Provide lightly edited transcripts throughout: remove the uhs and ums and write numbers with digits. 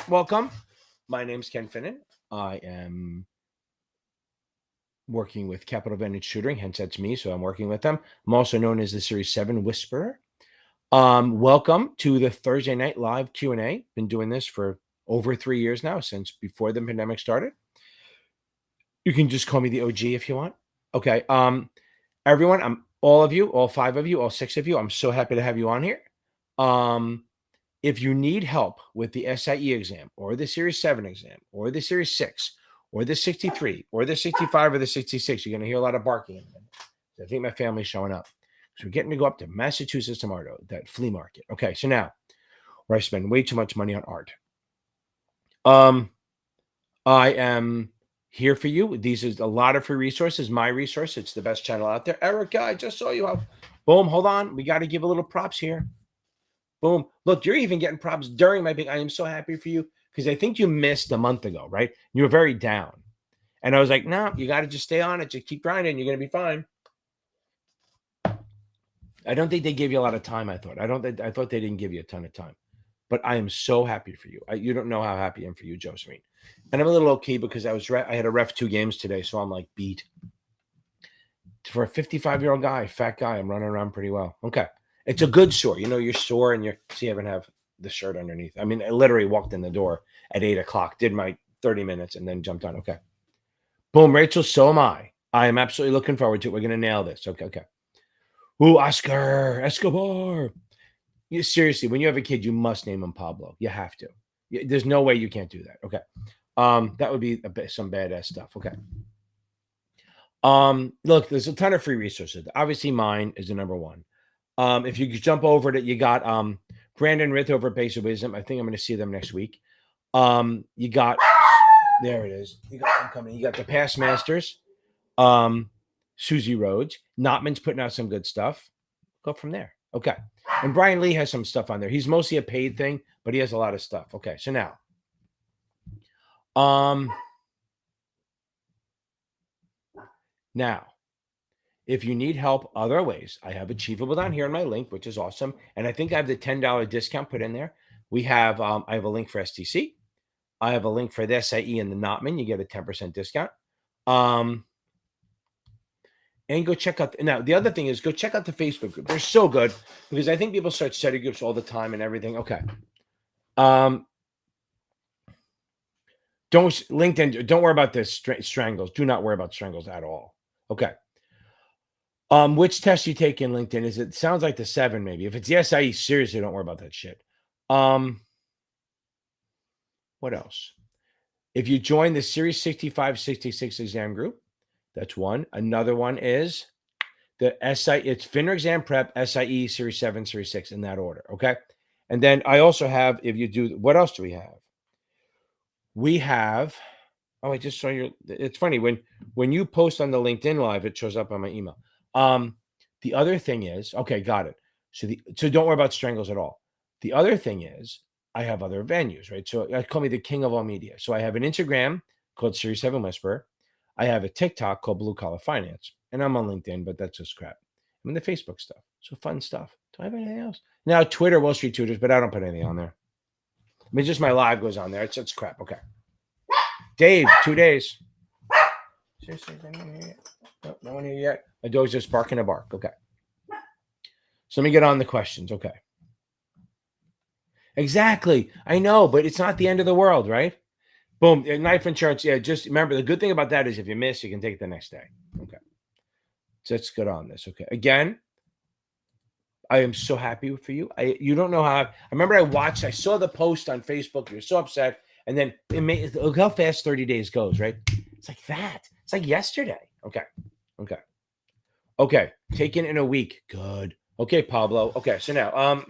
welcome. My name's Ken Finnan. I am working with Capital Advantage Tutoring, hence that's me, so I'm working with them. I'm also known as the Series 7 Whisperer. Welcome to the Thursday night live Q&A. Been doing this for over 3 years now, since before the pandemic started. You can just call me the OG if you want. Okay. Everyone, all of you, all 5 of you, all 6 of you, I'm so happy to have you on here. If you need help with the SIE exam or the Series 7 exam or the Series 6 or the 63 or the 65 or the 66, you're going to hear a lot of barking in a minute. I think my family's showing up. So we're getting to go up to Massachusetts tomorrow, that flea market. Okay, so now where I spend way too much money on art. I am here for you. These is a lot of free resources. My resource, it's the best channel out there. Erica, I just saw you. Boom, hold on. We got to give a little props here. Boom. Look, you're even getting props during my big. I am so happy for you because I think you missed a month ago, right? You were very down. And I was like, no, you got to just stay on it. Just keep grinding. You're going to be fine. I don't think they gave you a lot of time, I thought. I thought they didn't give you a ton of time. But I am so happy for you. You don't know how happy I am for you, Josephine. And I'm a little okay because I had a ref 2 games today, so I'm like beat. For a 55-year-old guy, fat guy, I'm running around pretty well. Okay. It's a good sore. You know, you're sore and see, I even have the shirt underneath. I mean, I literally walked in the door at 8 o'clock, did my 30 minutes, and then jumped on. Okay. Boom, Rachel, so am I. I am absolutely looking forward to it. We're going to nail this. Okay. Ooh, Oscar Escobar. Seriously, when you have a kid, you must name him Pablo. You have to. There's no way you can't do that. Okay. That would be some badass stuff. Okay. Look, there's a ton of free resources. Obviously, mine is the number one. If you jump over to, you got Brandon Rith over at Basic Wisdom. I think I'm going to see them next week. You got, there it is. You got them coming. You got the Past Masters, Susie Rhodes. Notman's putting out some good stuff. Go from there. Okay. And Brian Lee has some stuff on there. He's mostly a paid thing, but he has a lot of stuff. Okay. So now, if you need help other ways, I have Achievable down here in my link, which is awesome. And I think I have the $10 discount put in there. We have, I have a link for STC. I have a link for the SIE and the Notman. You get a 10% discount. And go check out, now the other thing is go check out the Facebook group. They're so good because I think people start study groups all the time and everything. Okay. LinkedIn, don't worry about this strangles. Do not worry about strangles at all. Okay. Which test you take in LinkedIn? It sounds like the 7, maybe. If it's the SIE, seriously, don't worry about that shit. What else? If you join the Series 65, 66 exam group, that's one. Another one is the SIE. It's FINRA exam prep, SIE, Series 7, Series 6 in that order. Okay. And then I also have, if you do, what else do we have? We have, oh, I just saw it's funny. When you post on the LinkedIn Live, it shows up on my email. The other thing is, okay, got it. So don't worry about strangles at all. The other thing is, I have other venues, right? So I call me the king of all media. So I have an Instagram called Series 7 Whisperer. I have a TikTok called Blue Collar Finance. And I'm on LinkedIn, but that's just crap. I'm in the Facebook stuff. So fun stuff. Do I have anything else? Now, Twitter, Wall Street Tutors, but I don't put anything on there. I mean, just my live goes on there. It's crap. Okay. Dave, 2 days. Seriously, is anyone here yet? No, no one here yet. My dog's just barking a bark. Okay. So let me get on the questions. Okay. Exactly. I know, but it's not the end of the world, right? Boom. Knife insurance. Yeah. Just remember, the good thing about that is if you miss, you can take it the next day. Okay. So let's get on this. Okay. Again, I am so happy for you. You don't know how. I remember I saw the post on Facebook. You're so upset. And then look how fast 30 days goes, right? It's like that. It's like yesterday. Okay. Taken in a week. Good. Okay, Pablo. Okay, so now,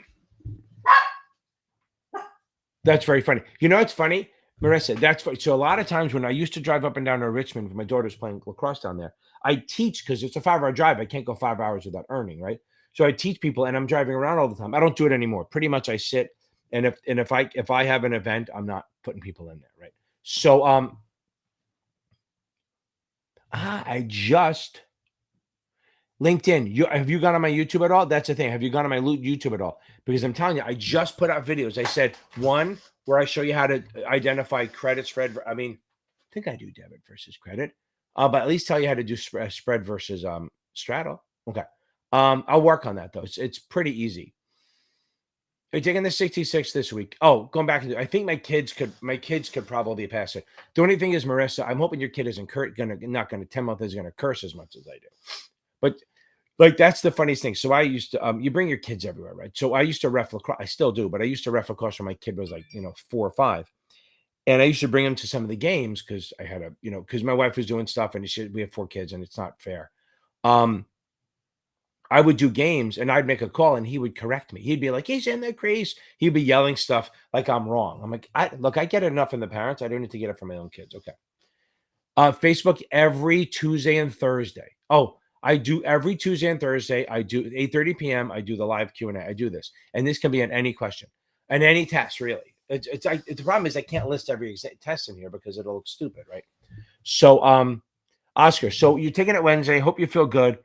that's very funny. You know, it's funny, Marissa. That's funny. So a lot of times when I used to drive up and down to Richmond, when my daughter's playing lacrosse down there, I teach because it's a 5-hour drive. I can't go 5 hours without earning, right? So I teach people, and I'm driving around all the time. I don't do it anymore. Pretty much, I sit. And if I have an event, I'm not putting people in there, right? So I just LinkedIn. Have you gone on my YouTube at all? That's the thing. Have you gone on my YouTube at all? Because I'm telling you, I just put out videos. I said one where I show you how to identify credit spread. I mean, I think I do debit versus credit, but at least tell you how to do spread versus straddle. Okay. I'll work on that though. It's pretty easy. Are you taking the 66 this week? Oh, going back to I think my kids could probably pass it. The only thing is, Marissa, I'm hoping your kid isn't not gonna 10 month is gonna curse as much as I do. But like that's the funniest thing. So I used to you bring your kids everywhere, right? So I used to ref lacrosse. I still do, but I used to ref lacrosse when my kid was like 4 or 5. And I used to bring him to some of the games because I had because my wife was doing stuff and we have 4 kids and it's not fair. I would do games and I'd make a call and he would correct me. He'd be like, he's in the crease. He'd be yelling stuff like I'm wrong. I'm like, I get it enough from the parents. I don't need to get it from my own kids. Okay. Facebook every Tuesday and Thursday. Oh, I do every Tuesday and Thursday. I do 8:30 p.m. I do the live Q&A. I do this. And this can be on any question and any test, really. The problem is I can't list every test in here because it'll look stupid, right? So, Oscar, so you're taking it Wednesday. Hope you feel good.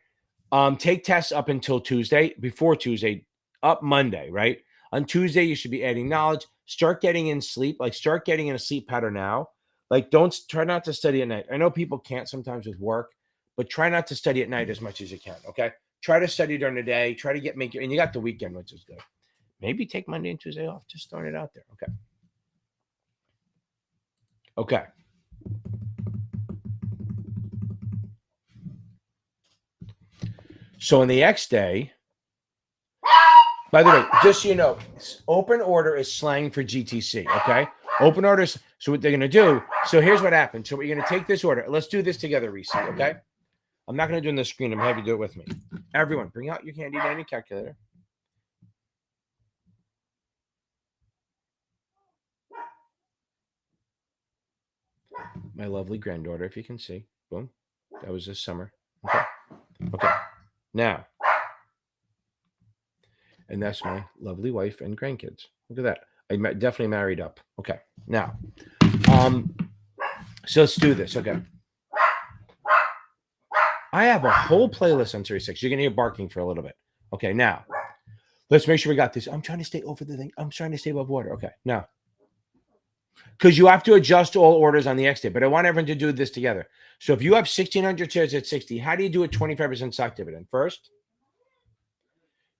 Take tests up until Tuesday, before Tuesday, up Monday, right? On Tuesday, you should be adding knowledge. Start getting in sleep, start getting in a sleep pattern now. Try not to study at night. I know people can't sometimes with work, but try not to study at night as much as you can, okay? Try to study during the day. Try to and you got the weekend, which is good. Maybe take Monday and Tuesday off. Just throwing it out there, okay? Okay. So on the X day, by the way, just so you know, open order is slang for GTC, okay? Open orders. So what they're going to do, so here's what happens. So we're going to take this order. Let's do this together, Reese, okay? I'm not going to do it on the screen. I'm going to have you do it with me. Everyone, bring out your handy dandy calculator. My lovely granddaughter, if you can see. Boom. That was this summer. Okay. Okay. Now, and that's my lovely wife and grandkids. Look at that. I definitely married up. Okay. Now, so let's do this. Okay. I have a whole playlist on Series 6. You're going to hear barking for a little bit. Okay. Now, let's make sure we got this. I'm trying to stay over the thing. I'm trying to stay above water. Okay. Now, because you have to adjust all orders on the X day, but I want everyone to do this together. So if you have 1,600 shares at 60, how do you do a 25% stock dividend? First,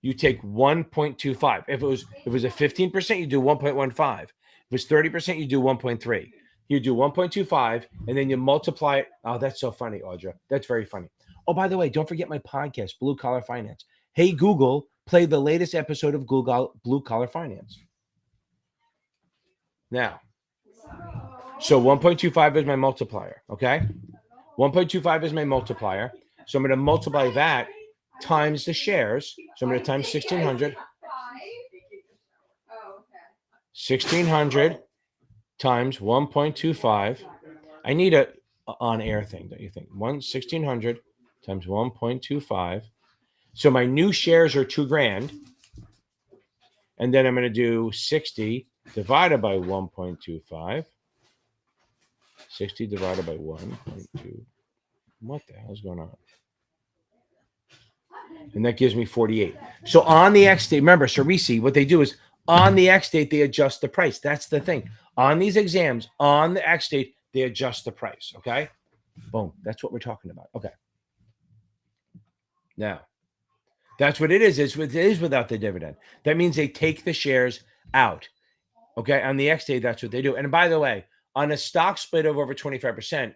you take 1.25. If it was a 15%, you do 1.15. If it was 30%, you do 1.3. You do 1.25, and then you multiply it. Oh, that's so funny, Audra. That's very funny. Oh, by the way, don't forget my podcast, Blue Collar Finance. Hey, Google, play the latest episode of Blue Collar Finance. Now, so 1.25 is my multiplier, okay? 1.25 is my multiplier. So I'm going to multiply that times the shares. So I'm going to times 1,600. 1,600 times 1.25. I need a on-air thing, don't you think? 1,600 times 1.25. So my new shares are $2,000. And then I'm going to do 60 divided by 1.25. 60 divided by 1.2. What the hell is going on? And that gives me 48. So on the X date, remember, Cerisi, what they do is on the X date, they adjust the price. That's the thing. On these exams, on the X date, they adjust the price. Okay? Boom. That's what we're talking about. Okay. Now, that's what it is. It is without the dividend. That means they take the shares out. Okay? On the X date, that's what they do. And by the way, on a stock split of over 25%,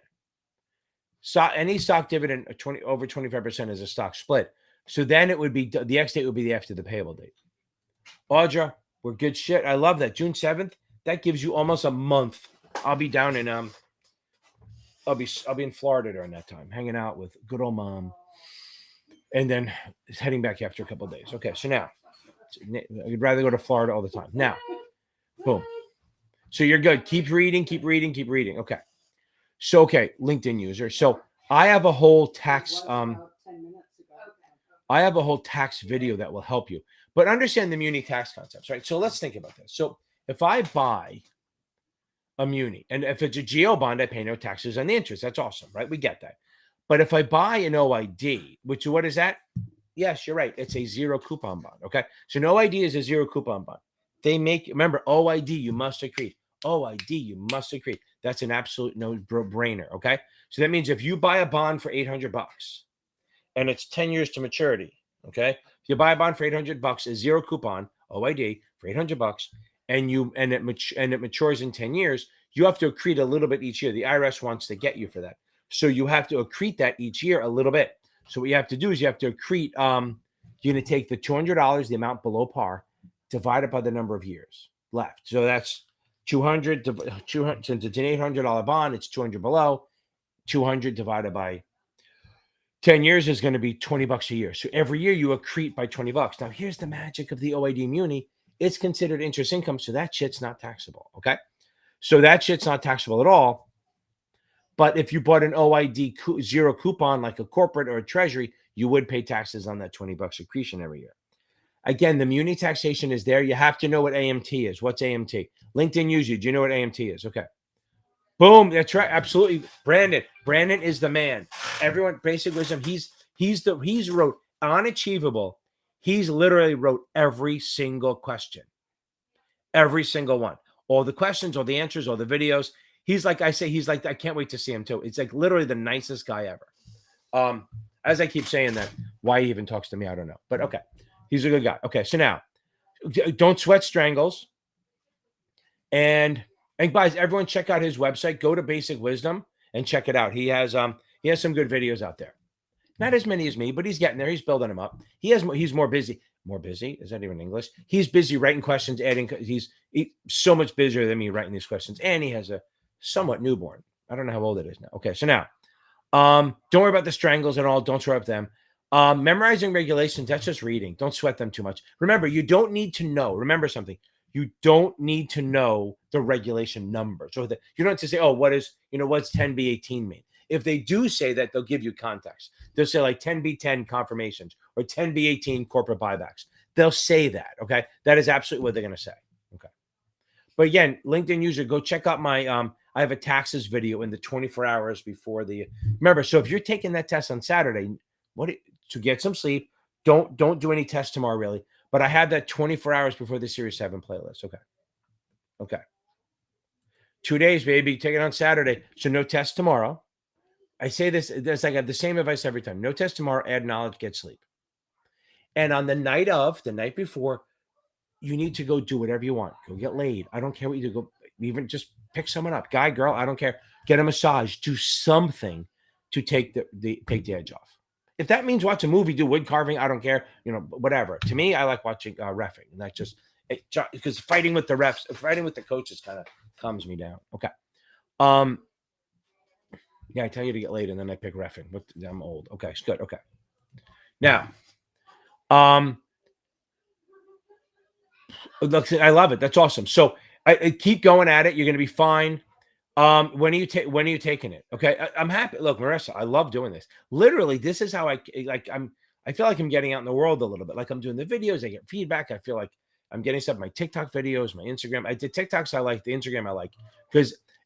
any stock dividend over 25% is a stock split. So then it would be the X date would be after the payable date. Audra, we're good shit. I love that. June 7th. That gives you almost a month. I'll be down in I'll be in Florida during that time, hanging out with good old mom, and then heading back after a couple of days. Okay, so now I'd rather go to Florida all the time. Now, boom. So you're good. Keep reading. Okay. So LinkedIn user. So I have a whole tax. I have a whole tax video that will help you. But understand the muni tax concepts, right? So let's think about this. So if I buy a muni, and if it's a GO bond, I pay no taxes on the interest. That's awesome, right? We get that. But if I buy an OID, which what is that? Yes, you're right. It's a zero coupon bond. Okay. So an OID is a zero coupon bond. They make, remember, OID, you must accrete. OID, you must accrete. That's an absolute no-brainer. Okay. So that means if you buy a bond for $800 and it's 10 years to maturity, okay, if you buy a bond for $800, a zero coupon OID for $800, and it matures in 10 years, you have to accrete a little bit each year. The IRS wants to get you for that. So you have to accrete that each year a little bit. So what you have to do is you have to accrete, you're going to take the $200, the amount below par, divide it by the number of years left. So that's 200, since it's an $800 bond, it's 200 below. 200 divided by 10 years is going to be $20 a year. So every year you accrete by $20. Now here's the magic of the OID muni. It's considered interest income. So that shit's not taxable. Okay. So that shit's not taxable at all. But if you bought an OID zero coupon, like a corporate or a treasury, you would pay taxes on that $20 accretion every year. Again, the muni taxation is there. You have to know what AMT is. What's AMT? LinkedIn user. Do you know what AMT is? Okay. Boom. That's right. Absolutely. Brandon is the man. Everyone, basic wisdom. He's wrote unachievable. He's literally wrote every single question. Every single one. All the questions, all the answers, all the videos. He's like, I can't wait to see him too. It's like literally the nicest guy ever. As I keep saying that, why he even talks to me, I don't know. But okay. He's a good guy. Okay. So now, don't sweat strangles. And guys, everyone check out his website. Go to Basic Wisdom and check it out. He has some good videos out there. Not as many as me, but he's getting there. He's building them up. He's more busy. More busy? Is that even English? He's busy writing questions, he's so much busier than me writing these questions. And he has a somewhat newborn. I don't know how old it is now. Okay, so now, don't worry about the strangles and all. Don't sweat them. Memorizing regulations, that's just reading. Don't sweat them too much. Remember, you don't need to know. Remember something. You don't need to know the regulation number. So that you don't have to say, oh, what's 10B18 mean? If they do say that, they'll give you context. They'll say like 10B10 confirmations or 10B18 corporate buybacks. They'll say that, okay? That is absolutely what they're going to say, okay? But again, LinkedIn user, go check out my, I have a taxes video in the 24 hours before remember, so if you're taking that test on Saturday, to get some sleep, don't do any tests tomorrow, really. But I have that 24 hours before the Series 7 playlist, okay. 2 days, baby, take it on Saturday. So no test tomorrow. I say this, I have the same advice every time. No test tomorrow, add knowledge, get sleep. And on the night before, you need to go do whatever you want. Go get laid. I don't care what you do. Go even just pick someone up. Guy, girl, I don't care. Get a massage. Do something to take the edge off. If that means watch a movie, do wood carving, I don't care. Whatever. To me, I like watching reffing. And that's just because fighting with the refs, fighting with the coaches kind of calms me down. Okay. Yeah, I tell you to get laid, and then I pick reffing. But I'm old. Okay, it's good. Okay. Now, look, I love it. That's awesome. So I keep going at it. You're going to be fine. When are you taking it? Okay, I'm happy. Look, Marissa, I love doing this. Literally, this is how I feel like I'm getting out in the world a little bit. Like I'm doing the videos. I get feedback. I feel like I'm getting stuff. My TikTok videos, my Instagram. I did TikToks. I like the Instagram. I like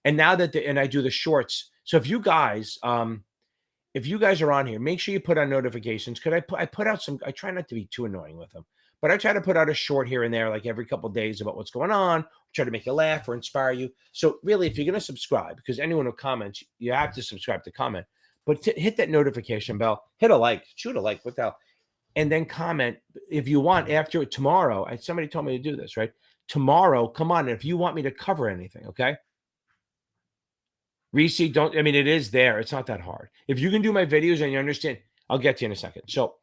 and now that I do the shorts. So if you guys are on here, make sure you put on notifications. I put out some. I try not to be too annoying with them, but I try to put out a short here and there, like every couple of days about what's going on. Try to make you laugh or inspire you. So really, if you're going to subscribe, because anyone who comments, you have to subscribe to comment. But hit that notification bell. Hit a like. Shoot a like. What the hell? And then comment if you want after tomorrow. Somebody told me to do this, right? Tomorrow, come on. If you want me to cover anything, okay? Reese, it is there. It's not that hard. If you can do my videos and you understand, I'll get to you in a second. So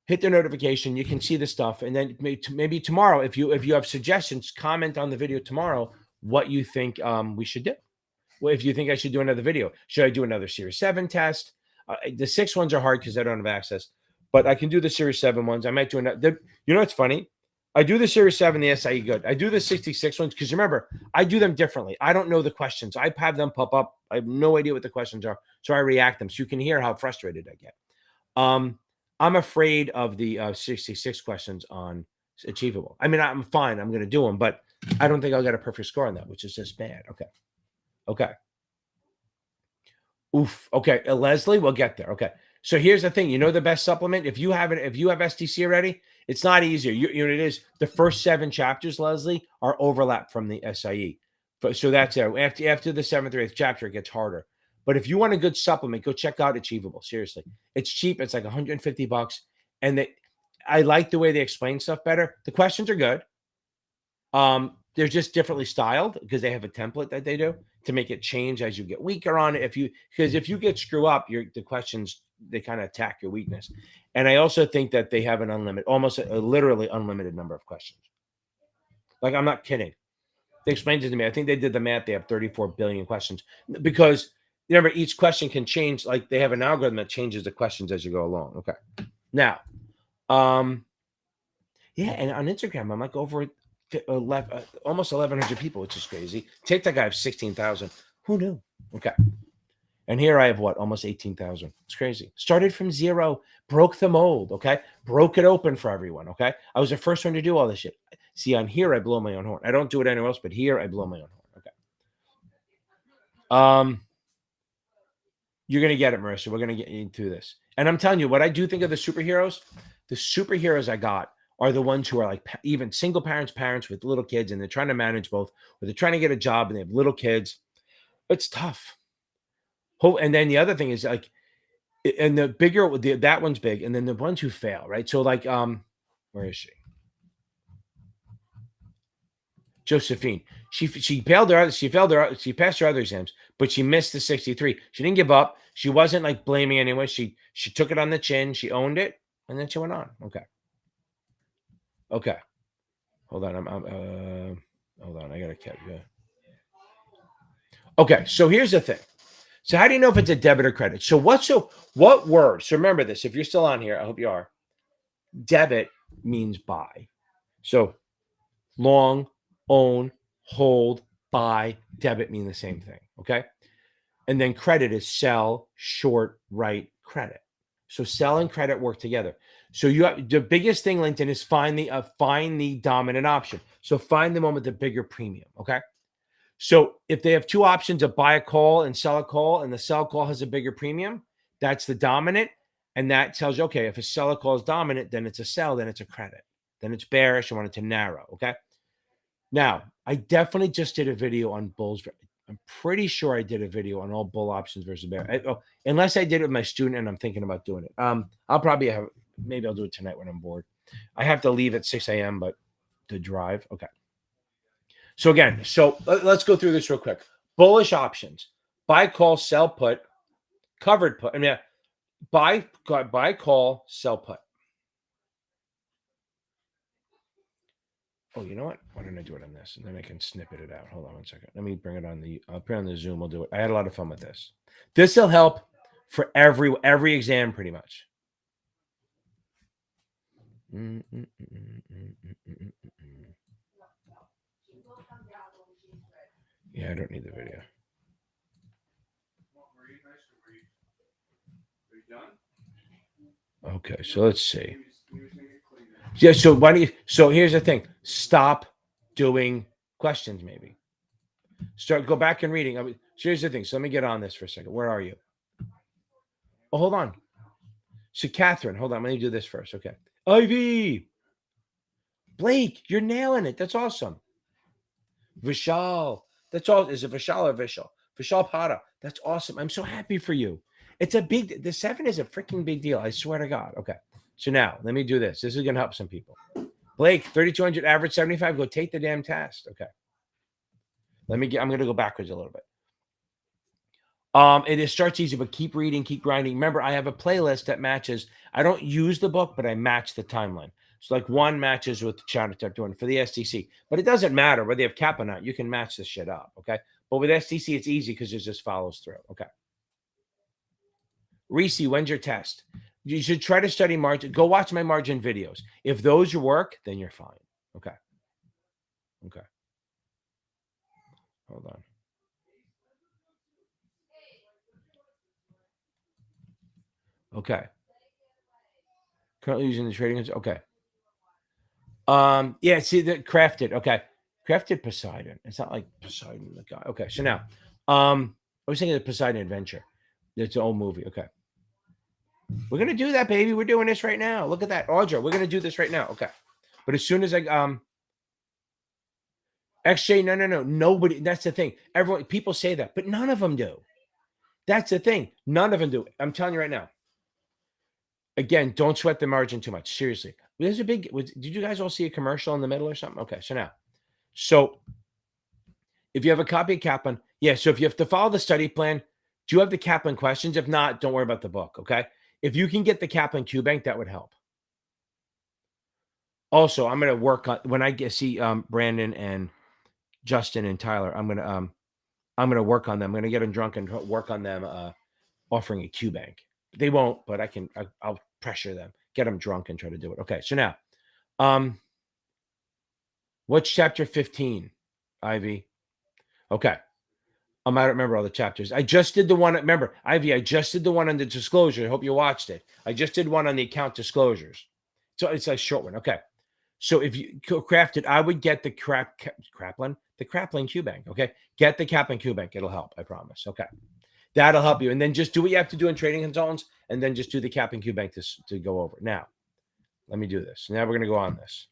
hit the notification. You can see the stuff. And then maybe tomorrow, if you have suggestions, comment on the video tomorrow what you think we should do. Well, if you think I should do another video, should I do another Series 7 test? The 6 ones are hard because I don't have access. But I can do the Series 7 ones. I might do another. You know what's funny? I do the Series 7, the SIE good. I do the 66 ones because remember, I do them differently. I don't know the questions. I have them pop up. I have no idea what the questions are. So I react them. So you can hear how frustrated I get. I'm afraid of the 66 questions on Achievable. I'm fine. I'm going to do them, but I don't think I'll get a perfect score on that, which is just bad. Okay. Oof. Okay, Leslie, we'll get there. Okay. So here's the thing. You know the best supplement? If you have it, if you have STC already, it's not easier. You know it is. The first 7 chapters, Leslie, are overlap from the SIE. So that's it. After the 7th or 8th chapter, it gets harder. But if you want a good supplement, go check out Achievable. Seriously. It's cheap. It's like 150 bucks. And I like the way they explain stuff better. The questions are good. They're just differently styled because they have a template that they do to make it change as you get weaker on it. Because if you get screw up, the questions, they kind of attack your weakness. And I also think that they have an unlimited, almost a literally unlimited number of questions. Like, I'm not kidding. They explained it to me. I think they did the math. They have 34 billion questions because remember, each question can change. Like, they have an algorithm that changes the questions as you go along. Okay. Now, yeah, and on Instagram, I'm like over almost 1,100 people, which is crazy. TikTok, I have 16,000. Who knew? Okay. And here I have what? Almost 18,000. It's crazy. Started from 0, broke the mold. Okay. Broke it open for everyone. Okay. I was the first one to do all this shit. See, on here, I blow my own horn. I don't do it anywhere else, but here I blow my own horn. Okay. You're going to get it, Marissa. We're going to get into this. And I'm telling you, what I do think of the superheroes I got are the ones who are like even single parents with little kids, and they're trying to manage both, or they're trying to get a job and they have little kids. It's tough. And then the other thing is like, and the bigger, that one's big. And then the ones who fail, right? So like, where is she? Josephine. She failed she passed her other exams, but she missed the 63. She didn't give up. She wasn't like blaming anyone. She took it on the chin. She owned it, and then she went on. Okay. Hold on. Hold on. I gotta catch. Okay. So here's the thing. So how do you know if it's a debit or credit? So what word? So remember this. If you're still on here, I hope you are. Debit means buy. So long, own, hold, buy, debit mean the same thing. Okay. And then credit is sell, short, write, credit. So sell and credit work together. So you have the biggest thing, LinkedIn, is find the dominant option. So find the one with the bigger premium. Okay. So if they have 2 options of buy a call and sell a call, and the sell call has a bigger premium, that's the dominant. And that tells you, okay, if a seller call is dominant, then it's a sell, then it's a credit. Then it's bearish. I want it to narrow. Okay. Now, I definitely just did a video on bulls. I'm pretty sure I did a video on all bull options versus bear. Unless I did it with my student and I'm thinking about doing it. I'll probably maybe I'll do it tonight when I'm bored. I have to leave at 6 a.m., but to drive. Okay. So again, let's go through this real quick. Bullish options: buy, call, sell, put, covered put. I mean, buy, call, sell, put. Oh, you know what? Why don't I do it on this? And then I can snippet it out. Hold on 1 second. Let me bring it on I'll put it on the Zoom. We'll do it. I had a lot of fun with this. This will help for every exam pretty much. Yeah, I don't need the video. Okay, so let's see. Yeah, so here's the thing. Stop doing questions, maybe. Go back and reading. So here's the thing. So let me get on this for a second. Where are you? Oh, hold on. So Catherine, hold on. Let me do this first. Okay. Ivy. Blake, you're nailing it. That's awesome. Vishal. That's all. Is it Vishal or Vishal? Vishal Pada. That's awesome. I'm so happy for you. The 7 is a freaking big deal. I swear to God. Okay. So now let me do this. This is going to help some people. Blake, 3,200 average 75. Go take the damn test. Okay. I'm going to go backwards a little bit. It starts easy, but keep reading, keep grinding. Remember, I have a playlist that matches. I don't use the book, but I match the timeline. So like one matches with China Tech doing for the STC, but it doesn't matter whether you have cap or not. You can match this shit up. Okay. But with STC, it's easy because it just follows through. Okay. Reese, when's your test? You should try to study margin. Go watch my margin videos. If those work, then you're fine. Okay. Okay. Hold on. Okay. Currently using the trading. Okay. Yeah, see the crafted. Okay. Crafted Poseidon. It's not like Poseidon, the guy. Okay. So now, I was thinking of Poseidon Adventure. It's an old movie. Okay. We're gonna do that, baby. We're doing this right now. Look at that, Audra. We're gonna do this right now. Okay. But as soon as I XJ, no. Nobody. That's the thing. Everyone, people say that, but none of them do. That's the thing. None of them do. I'm telling you right now. Again, don't sweat the margin too much. Seriously. There's a big. Did you guys all see a commercial in the middle or something? Okay. So if you have a copy of Kaplan, yeah. So if you have to follow the study plan, do you have the Kaplan questions? If not, don't worry about the book. Okay. If you can get the Kaplan Q Bank, that would help. Also, I'm going to work on when I see Brandon and Justin and Tyler. I'm going to work on them. I'm going to get them drunk and work on them offering a Q Bank. They won't, but I'll pressure them, get them drunk and try to do it. Okay. So now, what's chapter 15, Ivy? Okay. I don't remember all the chapters. I just did the one. Remember, Ivy, I just did the one on the disclosure. I hope you watched it. I just did one on the account disclosures. So it's a short one. Okay. So if you craft it, I would get the Kaplan Q Bank. Okay. Get the Kaplan Q Bank. It'll help. I promise. Okay. That'll help you. And then just do what you have to do in trading consultants and then just do the Kaplan Q Bank to go over. Now, let me do this. Now we're going to go on this.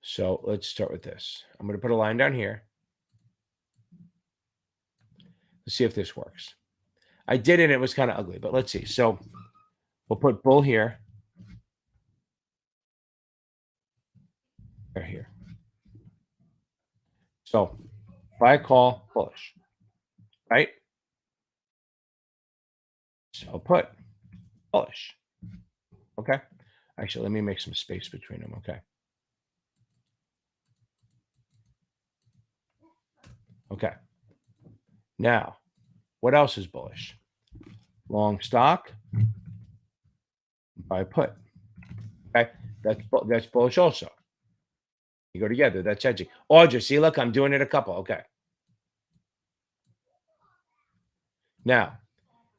So let's start with this. I'm going to put a line down here. Let's see if this works. I did it. It was kind of ugly, but let's see. So we'll put bull here. Right here. So buy, call, bullish. Right? So put bullish. Okay. Actually, let me make some space between them. Okay. Okay. Now, what else is bullish? Long stock, buy put. Okay. That's bullish also. You go together. That's edging. Audra, see, look, I'm doing it a couple. Okay. Now,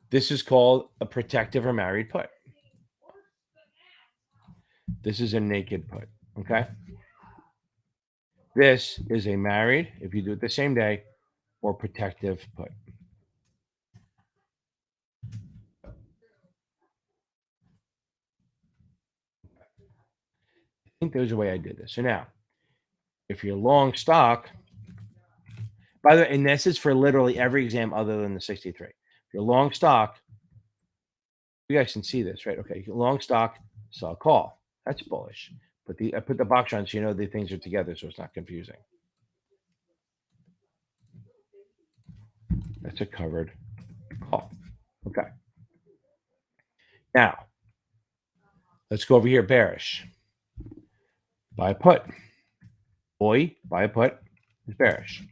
this is called a protective or married put. This is a naked put. Okay. This is a married, if you do it the same day, or protective put. I think there's a way I did this. So now, if you're long stock, by the way, and this is for literally every exam other than the 63. If you're long stock, you guys can see this, right? Okay, long stock, sell call. That's bullish. I put the box on so you know the things are together so it's not confusing. That's a covered call. Okay. Now, let's go over here, bearish. Buy put. Boy, buy a put is bearish.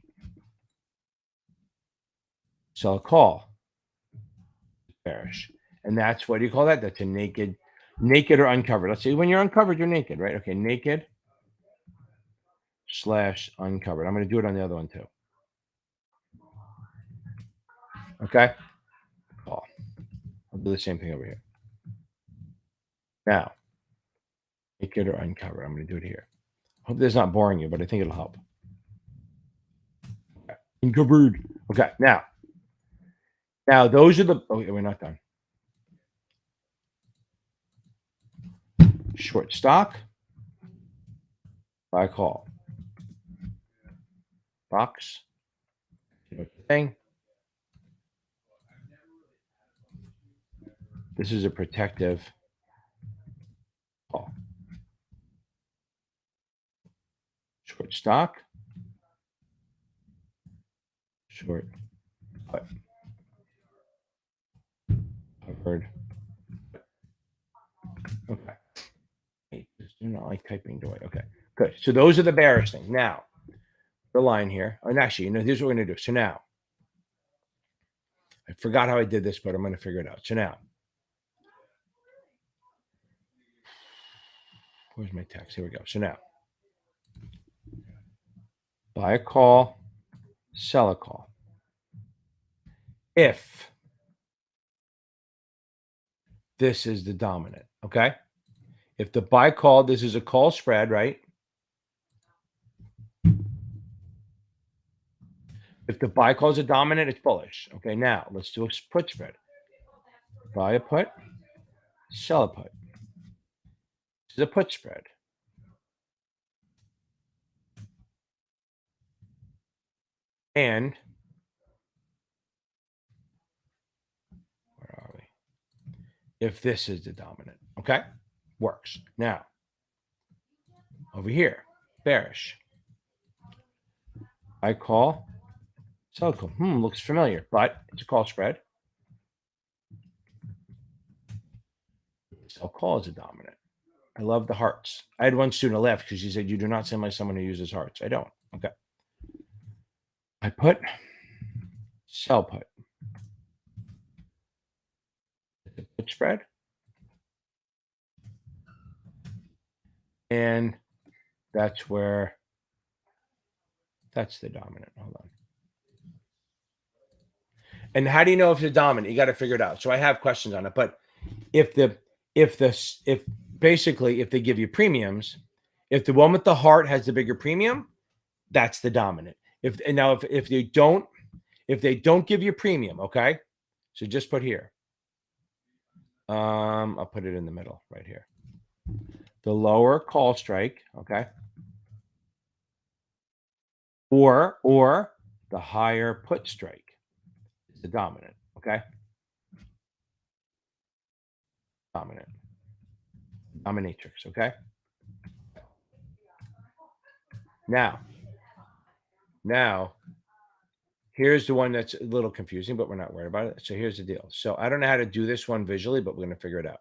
Sell a call. Bearish. And that's, what do you call that? That's a naked or uncovered. Let's see, when you're uncovered, you're naked, right? Okay, naked / uncovered. I'm going to do it on the other one too. Okay. Call. I'll do the same thing over here. Now, naked or uncovered. I'm going to do it here. Hope this is not boring you, but I think it'll help. Okay. Uncovered. Okay. Now, those are the. Oh, we're not done. Short stock. Buy call. Box. Thing. This is a protective call. Short stock. Short put. Covered. Okay. I do not like typing, do I? Okay. Good. So those are the bearish things. Now, the line here. And actually, here's what we're going to do. So now, I forgot how I did this, but I'm going to figure it out. So now, where's my text? Here we go. So now, buy a call, sell a call. If this is the dominant, okay? If the buy call, this is a call spread, right? If the buy call is a dominant, it's bullish. Okay, now let's do a put spread. Buy a put, sell a put. This is a put spread. And where are we? If this is the dominant, okay, works. Now, over here, bearish. I call, sell call. Looks familiar, but it's a call spread. Sell call is a dominant. I love the hearts. I had one student left because she said, "You do not sound like someone who uses hearts." I don't. Okay. I put, sell put. Put spread. And that's where, that's the dominant. Hold on. And how do you know if it's dominant? You got to figure it out. So I have questions on it. But if basically if they give you premiums, if the one with the heart has the bigger premium, that's the dominant. If they don't give you premium, okay. So just put here. I'll put it in the middle right here. The lower call strike, okay, or the higher put strike is the dominant, okay. Dominatrix, okay. Now, here's the one that's a little confusing, but we're not worried about it. So here's the deal. So I don't know how to do this one visually, but we're going to figure it out.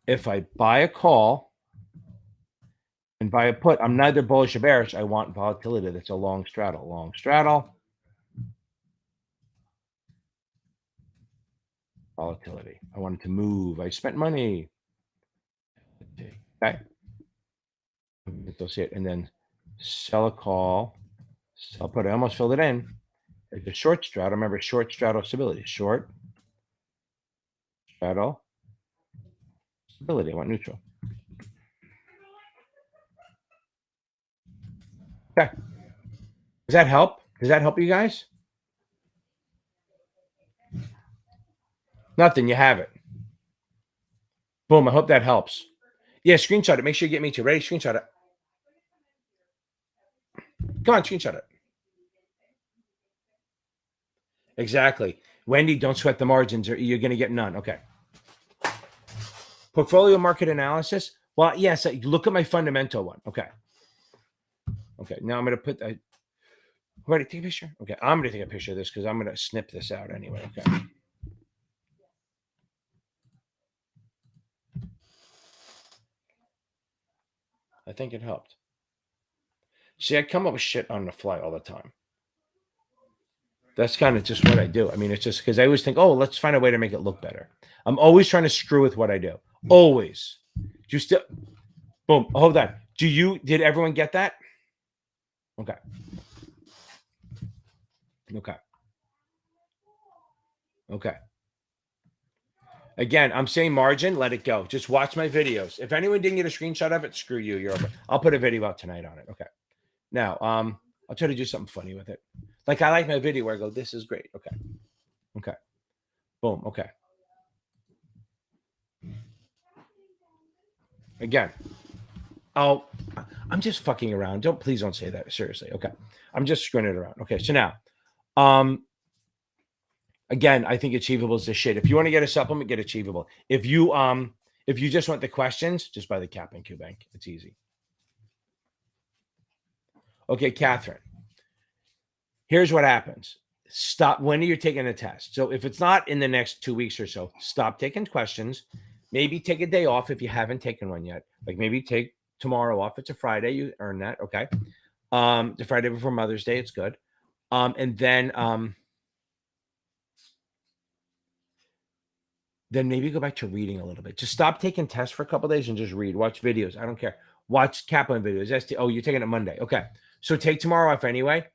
If I buy a call and buy a put, I'm neither bullish or bearish. I want volatility. That's a long straddle. Long straddle. Volatility. I wanted to move. I spent money. Okay. You'll see it. And then sell a call. Sell put. I almost filled it in. It's a short straddle. Remember, short straddle stability. Short straddle stability. I want neutral. Okay. Does that help? Does that help you guys? Nothing. You have it. Boom. I hope that helps. Yeah, screenshot it. Make sure you get me too. Ready? Screenshot it. Come on, screenshot it. Exactly. Wendy, don't sweat the margins or you're going to get none. Okay. Portfolio market analysis. Well, yes, look at my fundamental one. Okay. Okay. Now I'm going to put that. Ready? Take a picture. Okay. I'm going to take a picture of this because I'm going to snip this out anyway. Okay. I think it helped. See, I come up with shit on the fly all the time. That's kind of just what I do. I mean, it's just because I always think, oh, let's find a way to make it look better. I'm always trying to screw with what I do. Always. You still, boom. Hold on. Did everyone get that? Okay. Okay. Okay. Again, I'm saying margin, let it go. Just watch my videos. If anyone didn't get a screenshot of it, screw you. You're over. I'll put a video out tonight on it. Okay. Now, I'll try to do something funny with it. Like I like my video where I go, this is great. Okay. Okay. Boom. Okay. Again, I'm just fucking around. Please don't say that. Seriously. Okay. I'm just screwing it around. Okay. So now, again, I think achievable is the shit. If you want to get a supplement, get achievable. If you just want the questions, just buy the Cap and Q Bank. It's easy. Okay, Catherine. Here's what happens. Stop. When are you taking the test? So if it's not in the next 2 weeks or so, stop taking questions. Maybe take a day off if you haven't taken one yet. Like maybe take tomorrow off. It's a Friday. You earn that. Okay. The Friday before Mother's Day. It's good. And then maybe go back to reading a little bit. Just stop taking tests for a couple days and just read. Watch videos. I don't care. Watch Kaplan videos. Oh, you're taking it Monday. Okay. So take tomorrow off anyway.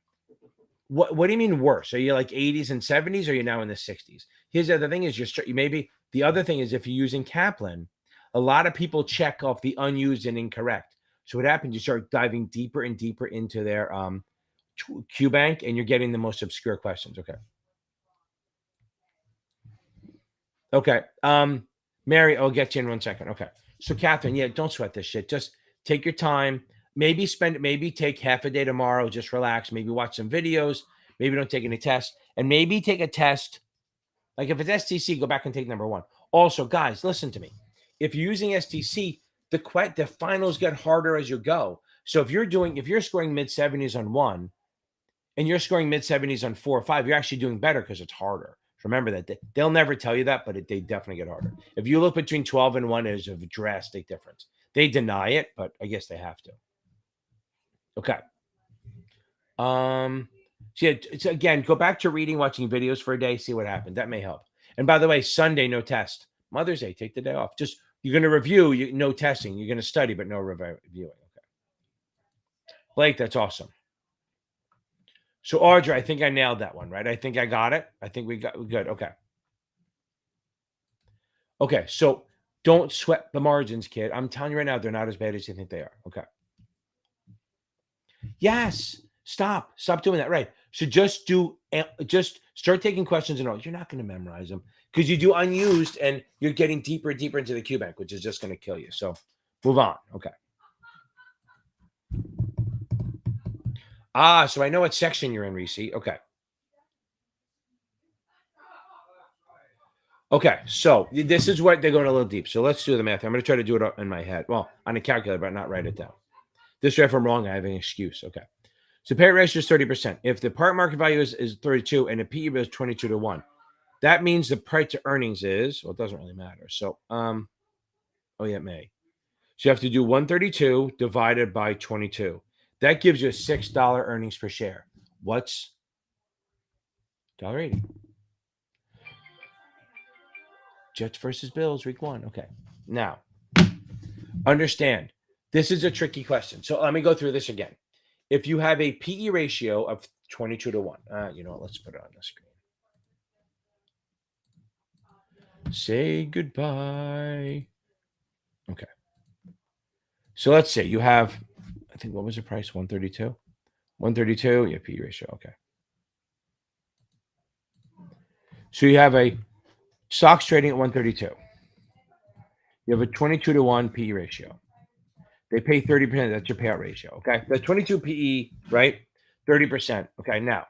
What do you mean worse? Are you like 80s and 70s or are you now in the 60s? Here's the other thing is maybe the other thing is if you're using Kaplan, a lot of people check off the unused and incorrect. So what happens? You start diving deeper and deeper into their QBank and you're getting the most obscure questions. Okay. Okay. Mary, I'll get you in 1 second. Okay. So Catherine, yeah, don't sweat this shit. Just take your time. Maybe take half a day tomorrow. Just relax. Maybe watch some videos. Maybe don't take any tests. And maybe take a test. Like if it's STC, go back and take number 1. Also, guys, listen to me. If you're using STC, the finals get harder as you go. So if you're scoring mid 70s on 1 and you're scoring mid 70s on 4 or 5, you're actually doing better because it's harder. Remember that they'll never tell you that, but they definitely get harder. If you look between 12 and 1, there's a drastic difference. They deny it, but I guess they have to. Okay. So yeah, again, go back to reading, watching videos for a day, see what happened. That may help. And by the way, Sunday, no test. Mother's Day, take the day off. Just you're going to review, no testing. You're going to study, but no reviewing. Okay. Blake, that's awesome. So Audrey, I think I nailed that one, right? I think I got it. I think we got good. Okay. Okay. So don't sweat the margins, kid. I'm telling you right now, they're not as bad as you think they are. Okay. Yes. Stop doing that. Right. So just start taking questions and all. You're not going to memorize them because you do unused and you're getting deeper and deeper into the QBank, which is just going to kill you. So move on. Okay. So I know what section you're in, Reese. Okay. Okay. So this is what they're going a little deep. So let's do the math. I'm going to try to do it in my head. Well, on a calculator, but not write it down. This way, if I'm wrong, I have an excuse. Okay. So pay ratio is 30%. If the part market value is 32 and the PE is 22 to 1, that means the price to earnings is, well, it doesn't really matter. So, oh yeah, it may. So you have to do 132 divided by 22. That gives you a $6 earnings per share. What's $1.80? Jets versus Bills, week 1. Okay. Now, understand, this is a tricky question. So let me go through this again. If you have a PE ratio of 22 to 1, you know what? Let's put it on the screen. Say goodbye. Okay. So let's say you have, I think, what was the price? 132? 132, yeah, PE ratio. Okay. So you have a stocks trading at 132. You have a 22 to 1 PE ratio. They pay 30%. That's your payout ratio. Okay. The 22 PE, right? 30%. Okay. Now,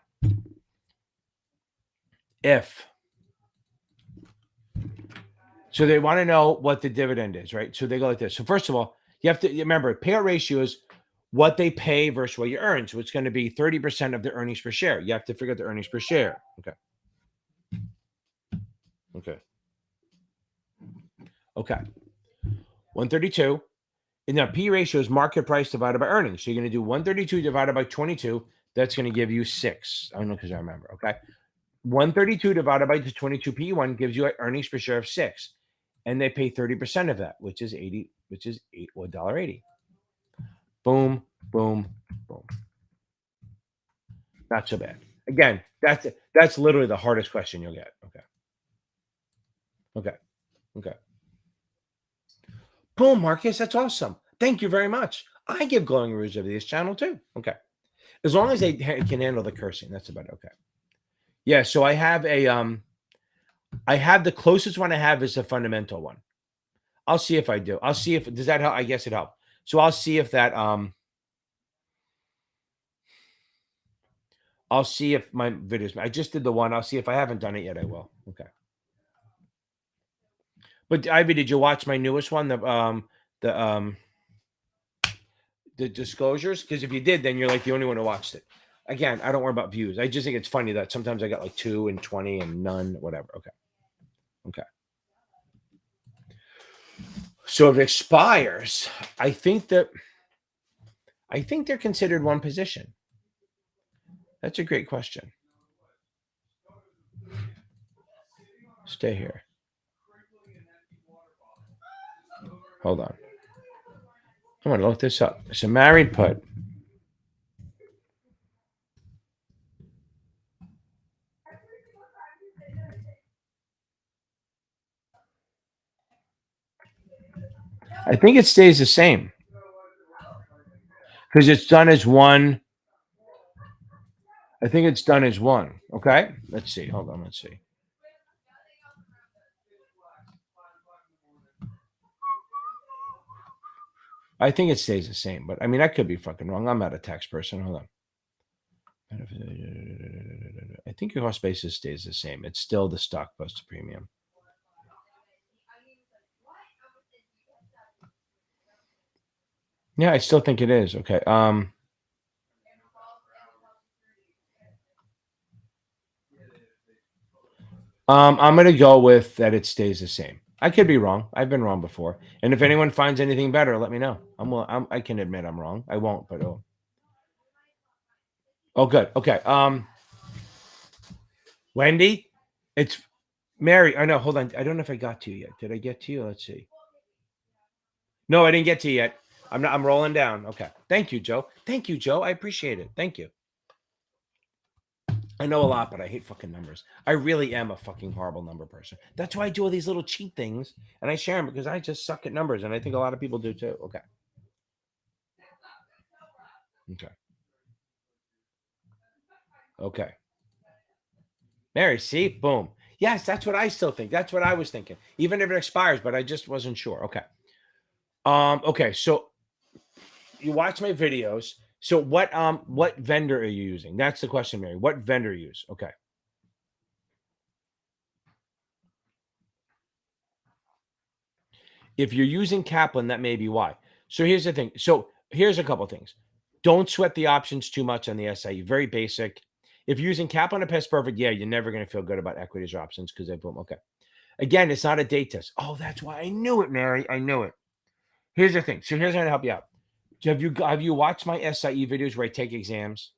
so they want to know what the dividend is, right? So they go like this. So first of all, you have to remember payout ratio is what they pay versus what you earn. So it's going to be 30% of the earnings per share. You have to figure out the earnings per share. Okay. Okay. Okay. 132. And now P ratio is market price divided by earnings. So you're going to do 132 divided by 22. That's going to give you 6. I don't know because I remember. Okay. 132 divided by the 22 P1 gives you an earnings per share of 6. And they pay 30% of that, which is $1.80. Boom, boom, boom. Not so bad. Again, that's literally the hardest question you'll get. Okay. Okay. Okay. Boom, Marcus. That's awesome. Thank you very much. I give glowing reviews of this channel too. Okay. As long as they can handle the cursing, that's about it. Okay. Yeah. So I have the closest one I have is a fundamental one. I'll see if I do. I'll see if, does that help? I guess it helped. So I'll see if that, I'll see if my videos, I just did the one. I'll see if I haven't done it yet. I will. Okay. But Ivy, did you watch my newest one? The disclosures? Because if you did, then you're like the only one who watched it. Again, I don't worry about views. I just think it's funny that sometimes I got like 2 and 20 and none, whatever. Okay. Okay. So if it expires, I think they're considered one position. That's a great question. Stay here. Hold on. I'm going to look this up. It's a married put. I think it stays the same because it's done as one. I think it's done as one. Okay. Let's see. Hold on. Let's see. I think it stays the same, but I mean, I could be fucking wrong. I'm not a tax person. Hold on. I think your cost basis stays the same. It's still the stock plus the premium. Yeah, I still think it is. Okay. I'm gonna go with that it stays the same. I could be wrong. I've been wrong before. And if anyone finds anything better, let me know. I can admit I'm wrong. I won't, but oh good. Okay. Wendy, it's Mary. I know. Hold on. I don't know if I got to you yet. Did I get to you? Let's see. No, I didn't get to you yet. I'm rolling down. Okay. Thank you, Joe. Thank you, Joe. I appreciate it. Thank you. I know a lot, but I hate fucking numbers. I really am a fucking horrible number person. That's why I do all these little cheat things and I share them because I just suck at numbers. And I think a lot of people do too. Okay. Okay. Okay. Mary, see? Boom. Yes, that's what I still think. That's what I was thinking. Even if it expires, but I just wasn't sure. Okay. Okay, so you watch my videos. So what vendor are you using? That's the question, Mary. What vendor you use? Okay. If you're using Kaplan, that may be why. So here's the thing. So here's a couple things. Don't sweat the options too much on the SIE. Very basic. If you're using Kaplan or Pest Perfect, yeah, you're never going to feel good about equities or options because they boom. Okay. Again, it's not a date test. Oh, that's why I knew it, Mary. I knew it. Here's the thing. So here's how to help you out. Have you watched my SIE videos where I take exams?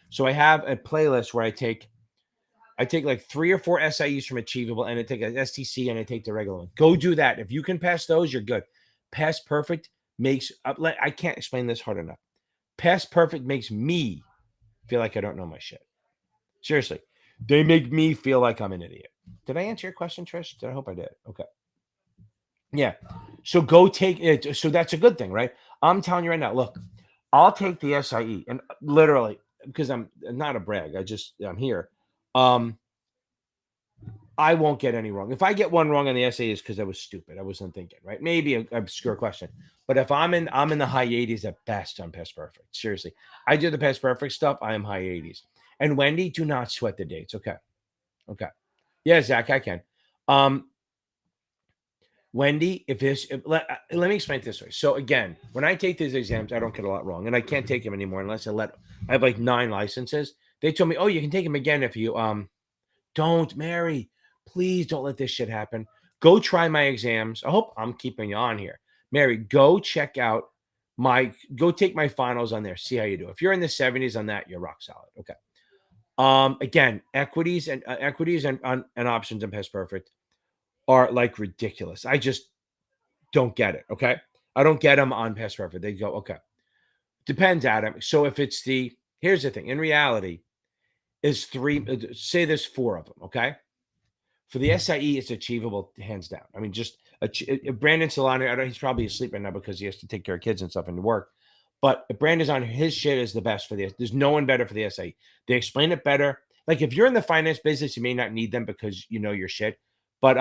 So I have a playlist where I take like 3 or 4 SIEs from Achievable and I take an STC and I take the regular one. Go do that. If you can pass those, you're good. Pass Perfect makes I can't explain this hard enough. Pass Perfect makes me feel like I don't know my shit. Seriously. They make me feel like I'm an idiot. Did I answer your question, Trish? I hope I did. Okay. Yeah. So go take it. So that's a good thing, right? I'm telling you right now, look, I'll take the SIE and literally because I'm not a brag. I'm here. I won't get any wrong. If I get one wrong on the essay, is because I was stupid. I wasn't thinking, right? Maybe an obscure question. But if I'm in the high 80s at best on Past Perfect. Seriously. I do the Past Perfect stuff. I am high 80s. And Wendy, do not sweat the dates. Okay. Okay. Yeah, Zach, I can. Wendy, let me explain it this way. So again, when I take these exams, I don't get a lot wrong, and I can't take them anymore unless I have like 9 licenses. They told me, oh, you can take them again if you don't, Mary. Please don't let this shit happen. Go try my exams. I hope I'm keeping you on here. Mary, go take my finals on there. See how you do. If you're in the 70s on that, you're rock solid. Okay. Again, equities and options and Past Perfect are like ridiculous. I just don't get it. Okay. I don't get them on Past Perfect. They go, okay. Depends, Adam. So if it's here's the thing. In reality, is 3, say there's 4 of them. Okay. For the SIE, it's achievable hands down. I mean, just Brandon Solano, he's probably asleep right now because he has to take care of kids and stuff and work. But if Brandon's on, his shit is the best for there's no one better for the SIE. They explain it better. Like if you're in the finance business, you may not need them because you know your shit. But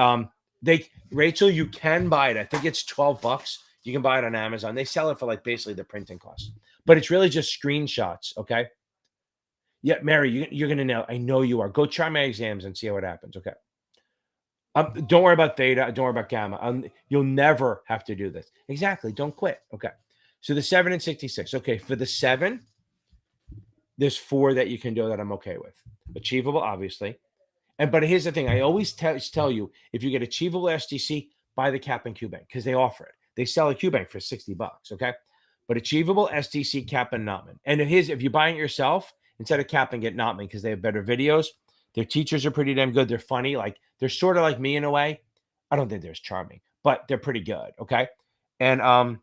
Rachel, you can buy it. I think it's $12. You can buy it on Amazon. They sell it for like basically the printing cost. But it's really just screenshots. Okay. Yeah, Mary, you're gonna nail. I know you are. Go try my exams and see how it happens. Okay. Don't worry about theta. Don't worry about gamma. You'll never have to do this. Exactly. Don't quit. Okay. So the 7 and 66. Okay. For the 7, there's 4 that you can do that I'm okay with. Achievable, obviously. But here's the thing. I always tell you, if you get achievable STC, buy the Cap and Q Bank because they offer it. They sell a Q Bank for $60. Okay. But achievable STC, Cap and Notman. And if you buy it yourself, instead of Cap and get Notman because they have better videos, their teachers are pretty damn good. They're funny. Like they're sort of like me in a way. I don't think they're as charming, but they're pretty good. Okay. And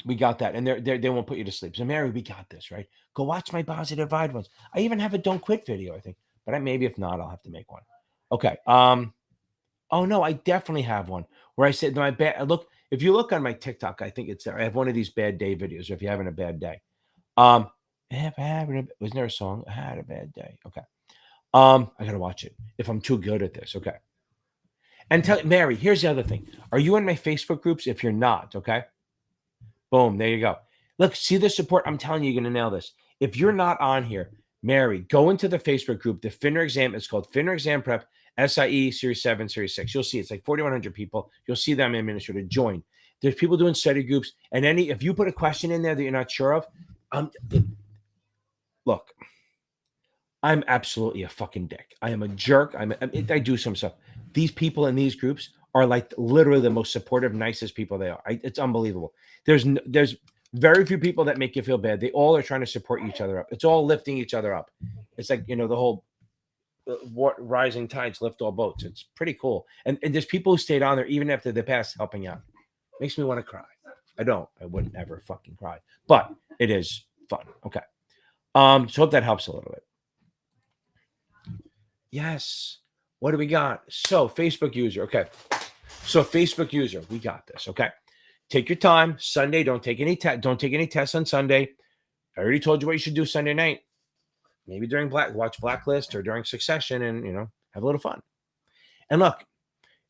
we got that. And they won't put you to sleep. So Mary, we got this, right? Go watch my positive vibe ones. I even have a don't quit video, I think. But maybe if not, I'll have to make one. Okay. Oh no, I definitely have one where I said my bad look. If you look on my TikTok, I think it's there. I have one of these bad day videos, or if you're having a bad day. Wasn't there a song? I had a bad day. Okay. I gotta watch it if I'm too good at this. Okay. And tell Mary, here's the other thing. Are you in my Facebook groups? If you're not, okay. Boom, there you go. Look, see the support. I'm telling you, you're gonna nail this. If you're not on here, Mary, go into the Facebook group. The FINRA exam is called FINRA Exam Prep SIE Series 7, Series 6. You'll see it's like 4,100 people. You'll see them in ministry to join. There's people doing study groups. And if you put a question in there that you're not sure of, look, I'm absolutely a fucking dick. I am a jerk. I do some stuff. These people in these groups are like literally the most supportive, nicest people they are. It's unbelievable. There's very few people that make you feel bad. They all are trying to support each other up. It's all lifting each other up. It's like, the whole rising tides lift all boats. It's pretty cool. And there's people who stayed on there even after the past helping out. Makes me want to cry. I wouldn't ever fucking cry, but it is fun. Okay. So hope that helps a little bit. Yes. What do we got? So Facebook user. Okay. So Facebook user, we got this. Okay. Take your time. Sunday, don't take any tests on Sunday. I already told you what you should do Sunday night. Maybe during watch Blacklist or during Succession and, have a little fun. And look,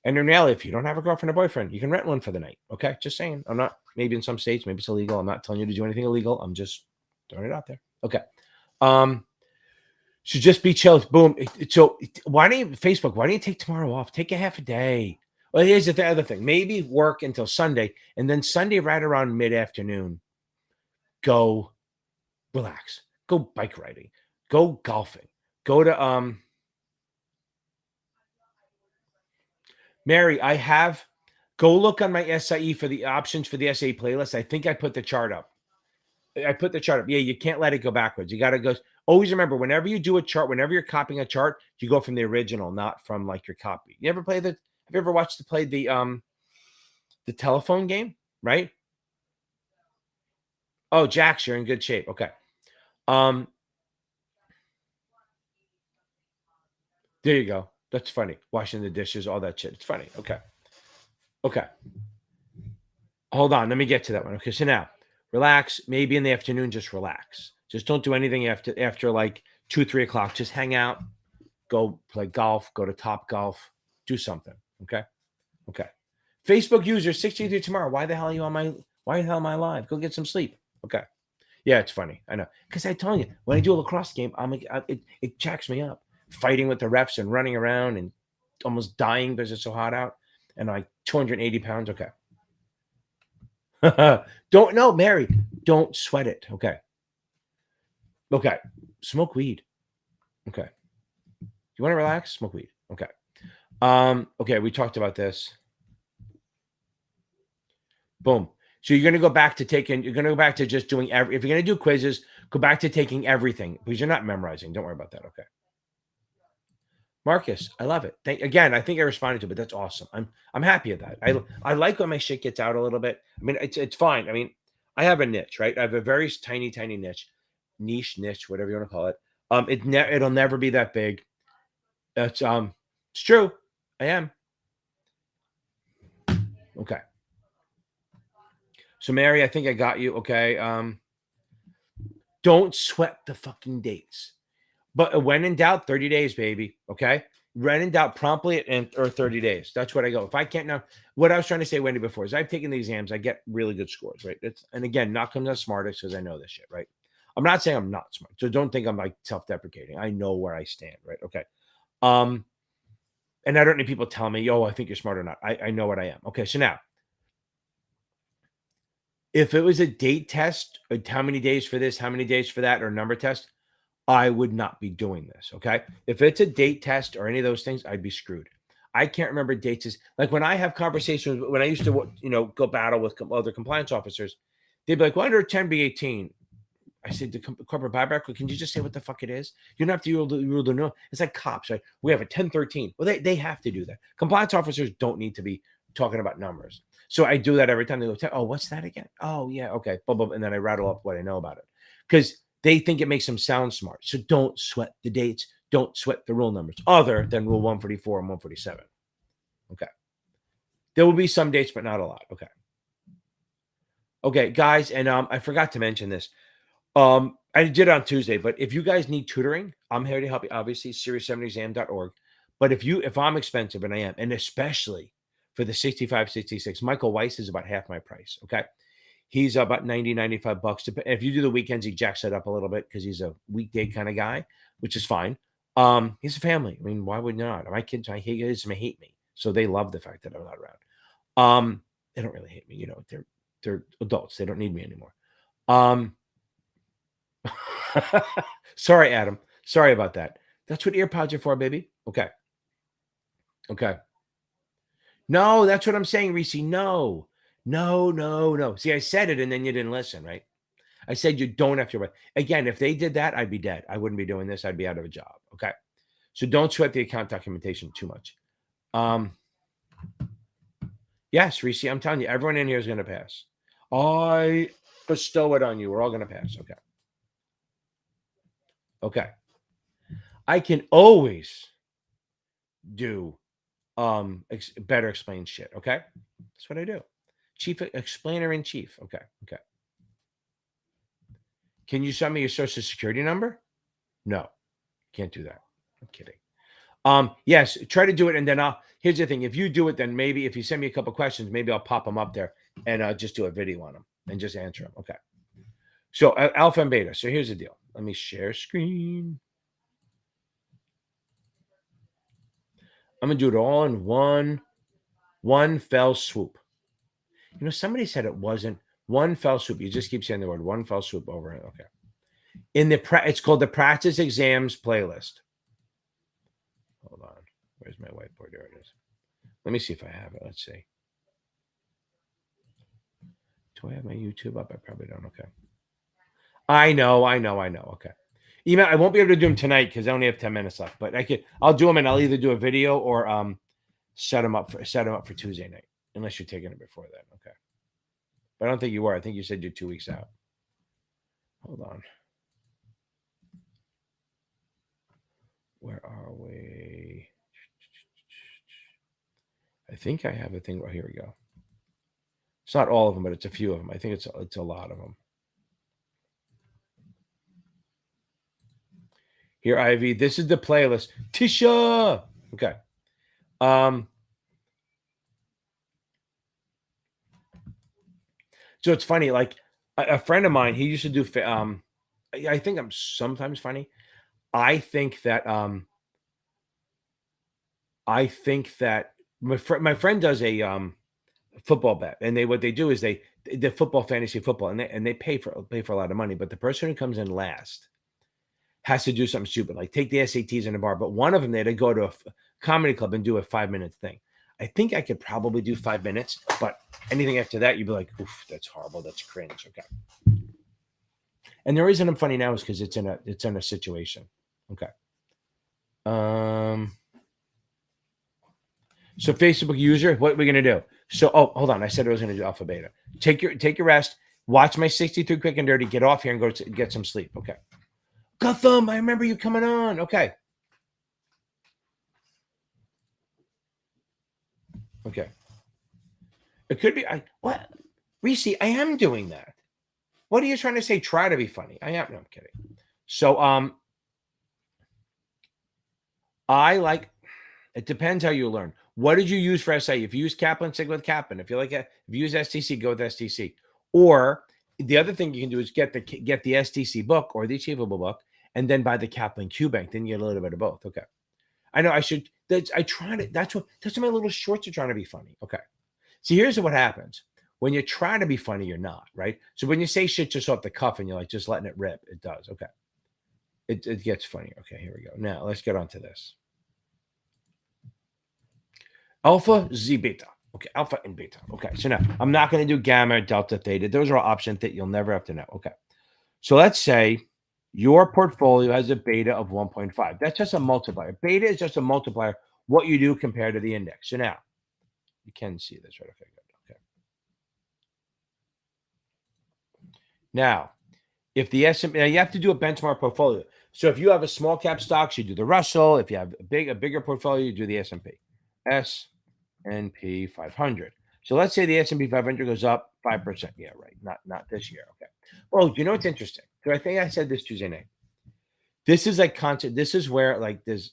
and in reality, if you don't have a girlfriend or boyfriend, you can rent one for the night. Okay. Just saying. I'm not, maybe in some states, maybe it's illegal. I'm not telling you to do anything illegal. I'm just throwing it out there. Okay. So just be chill. Boom. So why don't you take tomorrow off? Take a half a day. Well, here's the other thing. Maybe work until Sunday, and then Sunday right around mid-afternoon, go relax. Go bike riding. Go golfing. Go to Mary, go look on my SIE for the options for the SIE playlist. I think I put the chart up. Yeah, you can't let it go backwards. You got to go. Always remember, whenever you do a chart, whenever you're copying a chart, you go from the original, not from like your copy. Have you ever played the telephone game, right? Oh, Jax, you're in good shape. Okay. There you go. That's funny. Washing the dishes, all that shit. It's funny. Okay. Okay. Hold on. Let me get to that one. Okay. So now relax. Maybe in the afternoon, just relax. Just don't do anything after like 2, 3 o'clock. Just hang out, go play golf, go to Top Golf, do something. Okay. Okay. Facebook user 63 tomorrow. Why the hell am I live? Go get some sleep. Okay. Yeah, it's funny. I know. Because I told you, when I do a lacrosse game, it jacks me up. Fighting with the refs and running around and almost dying because it's so hot out. And like 280 pounds. Okay. Mary, don't sweat it. Okay. Okay. Smoke weed. Okay. You want to relax? Smoke weed. Okay. Okay, we talked about this. Boom. So you're going to go back to just doing if you're going to do quizzes, go back to taking everything because you're not memorizing. Don't worry about that. Okay. Marcus, I love it. Again, I think I responded to it, but that's awesome. I'm happy with that. I like when my shit gets out a little bit. I mean, it's fine. I mean, I have a niche, right? I have a very tiny niche, whatever you want to call it. It'll never be that big. It's true. I am. Okay. So Mary, I think I got you. Okay. Don't sweat the fucking dates. But when in doubt, 30 days, baby. Okay. When in doubt, promptly or 30 days. That's what I go. If I can't now, what I was trying to say, Wendy, before is I've taken the exams, I get really good scores, right? And again, not because I'm smartest because I know this shit, right? I'm not saying I'm not smart. So don't think I'm like self-deprecating. I know where I stand, right? Okay. And I don't need people telling me, I think you're smart or not. I know what I am. Okay. So now, if it was a date test, how many days for this, how many days for that, or number test, I would not be doing this. Okay. If it's a date test or any of those things, I'd be screwed. I can't remember dates. Like when I have conversations, when I used to, go battle with other compliance officers, they'd be like, well, under 10B18. I said, the corporate buyback, can you just say what the fuck it is? You don't have to rule the no. It's like cops, right? We have a 1013. Well, they have to do that. Compliance officers don't need to be talking about numbers. So I do that every time they go, oh, what's that again? Oh, yeah. Okay. Blah, blah, and then I rattle up what I know about it because they think it makes them sound smart. So don't sweat the dates. Don't sweat the rule numbers other than rule 144 and 147. Okay. There will be some dates, but not a lot. Okay. Okay, guys. And I forgot to mention this. I did it on Tuesday, but if you guys need tutoring, I'm here to help you. Obviously, series7exam.org. But if I'm expensive, and I am, and especially for the 65, 66, Michael Weiss is about half my price. Okay. He's about 90, 95 bucks. If you do the weekends, he jacks it up a little bit because he's a weekday kind of guy, which is fine. He's a family. I mean, why would not? My kids, I hate kids, may hate me. So they love the fact that I'm not around. They don't really hate me, they're adults. They don't need me anymore. Sorry, Adam. Sorry about that. That's what earpods are for, baby. Okay. Okay. No, that's what I'm saying, Reese. No. No, no, no. See, I said it and then you didn't listen, right? I said you don't have to worry. Again, if they did that, I'd be dead. I wouldn't be doing this. I'd be out of a job. Okay. So don't sweat the account documentation too much. Yes, Reese, I'm telling you, everyone in here is going to pass. I bestow it on you. We're all going to pass. Okay. Okay. I can always do better explain shit. Okay. That's what I do. Chief explainer in chief. Okay. Okay. Can you send me your social security number? No, can't do that. I'm kidding. Yes, try to do it. And then here's the thing. If you do it, then maybe if you send me a couple questions, maybe I'll pop them up there and just do a video on them and just answer them. Okay. So alpha and beta. So here's the deal. Let me share screen. I'm going to do it all in one fell swoop. Somebody said it wasn't one fell swoop. You just keep saying the word one fell swoop over it. Okay. It's called the practice exams playlist. Hold on. Where's my whiteboard? There it is. Let me see if I have it. Let's see. Do I have my YouTube up? I probably don't. Okay. I know. Okay. Email. I won't be able to do them tonight because I only have 10 minutes left. But I'll do them, and I'll either do a video or set them up for Tuesday night, unless you're taking it before that. Okay. But I don't think you were. I think you said you're 2 weeks out. Hold on. Where are we? I think I have a thing. Oh, here we go. It's not all of them, but it's a few of them. I think it's a lot of them. Here, Ivy. This is the playlist. Tisha. Okay. So it's funny. Like a friend of mine, he used to do. I think I'm sometimes funny. I think that my friend does a football bet, and what they do is the football fantasy football, and they pay for a lot of money. But the person who comes in last has to do something stupid, like take the SATs in a bar. But one of them, they had to go to a comedy club and do a 5-minute thing. I think I could probably do 5 minutes, but anything after that, you'd be like, oof, that's horrible. That's cringe. Okay. And the reason I'm funny now is because it's in a situation. Okay. So Facebook user, what are we going to do? So, hold on. I said I was going to do alpha beta. Take your rest. Watch my 63 quick and dirty. Get off here and go get some sleep. Okay. Gutham, I remember you coming on. Okay. Okay. It could be. What? Reese, I am doing that. What are you trying to say? Try to be funny. I am. No, I'm kidding. So, it depends how you learn. What did you use for SIE? If you use Kaplan, stick with Kaplan. If you use STC, go with STC. Or the other thing you can do is get the STC book or the Achievable book, and then buy the Kaplan Q Bank. Then you get a little bit of both. Okay. I know I should. I try to. That's what my little shorts are trying to be funny. Okay. See, here's what happens. When you're trying to be funny, you're not, right? So when you say shit just off the cuff and you're like just letting it rip, it does. Okay. It gets funny. Okay, here we go. Now let's get on to this. Alpha, Z, beta. Okay, alpha and beta. Okay, so now I'm not going to do gamma, delta, theta. Those are all options that you'll never have to know. Okay, so let's say your portfolio has a beta of 1.5. That's just a multiplier. Beta is just a multiplier, what you do compared to the index. So now you can see this, right? Okay, good. Okay. Now, if the S&P, now you have to do a benchmark portfolio. So if you have a small cap stocks, you do the Russell. If you have a bigger portfolio, you do the S&P. S&P 500. So let's say the S&P 500 goes up 5%. Yeah, right. Not this year. Okay. Well, you know what's interesting? So I think I said this Tuesday night. This is like concept. This is where like there's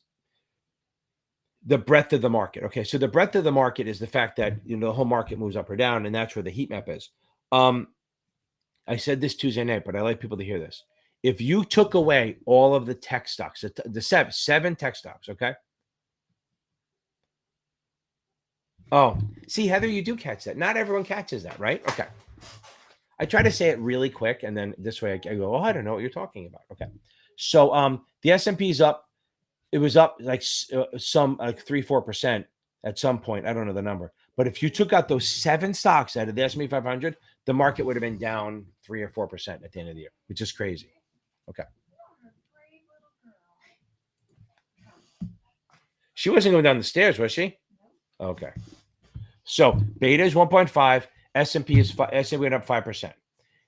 the breadth of the market. Okay, so the breadth of the market is the fact that the whole market moves up or down, and that's where the heat map is. I said this Tuesday night, but I like people to hear this. If you took away all of the tech stocks, the seven tech stocks, okay. Oh, see, Heather, you do catch that. Not everyone catches that, right? Okay. I try to say it really quick, and then this way I go, oh, I don't know what you're talking about. Okay. So the S&P is up. It was up like some like 3-4% at some point. I don't know the number. But if you took out those seven stocks out of the S&P 500, the market would have been down 3 or 4% at the end of the year, which is crazy. Okay. She wasn't going down the stairs, was she? Okay. So beta is 1.5. S&P went up 5%.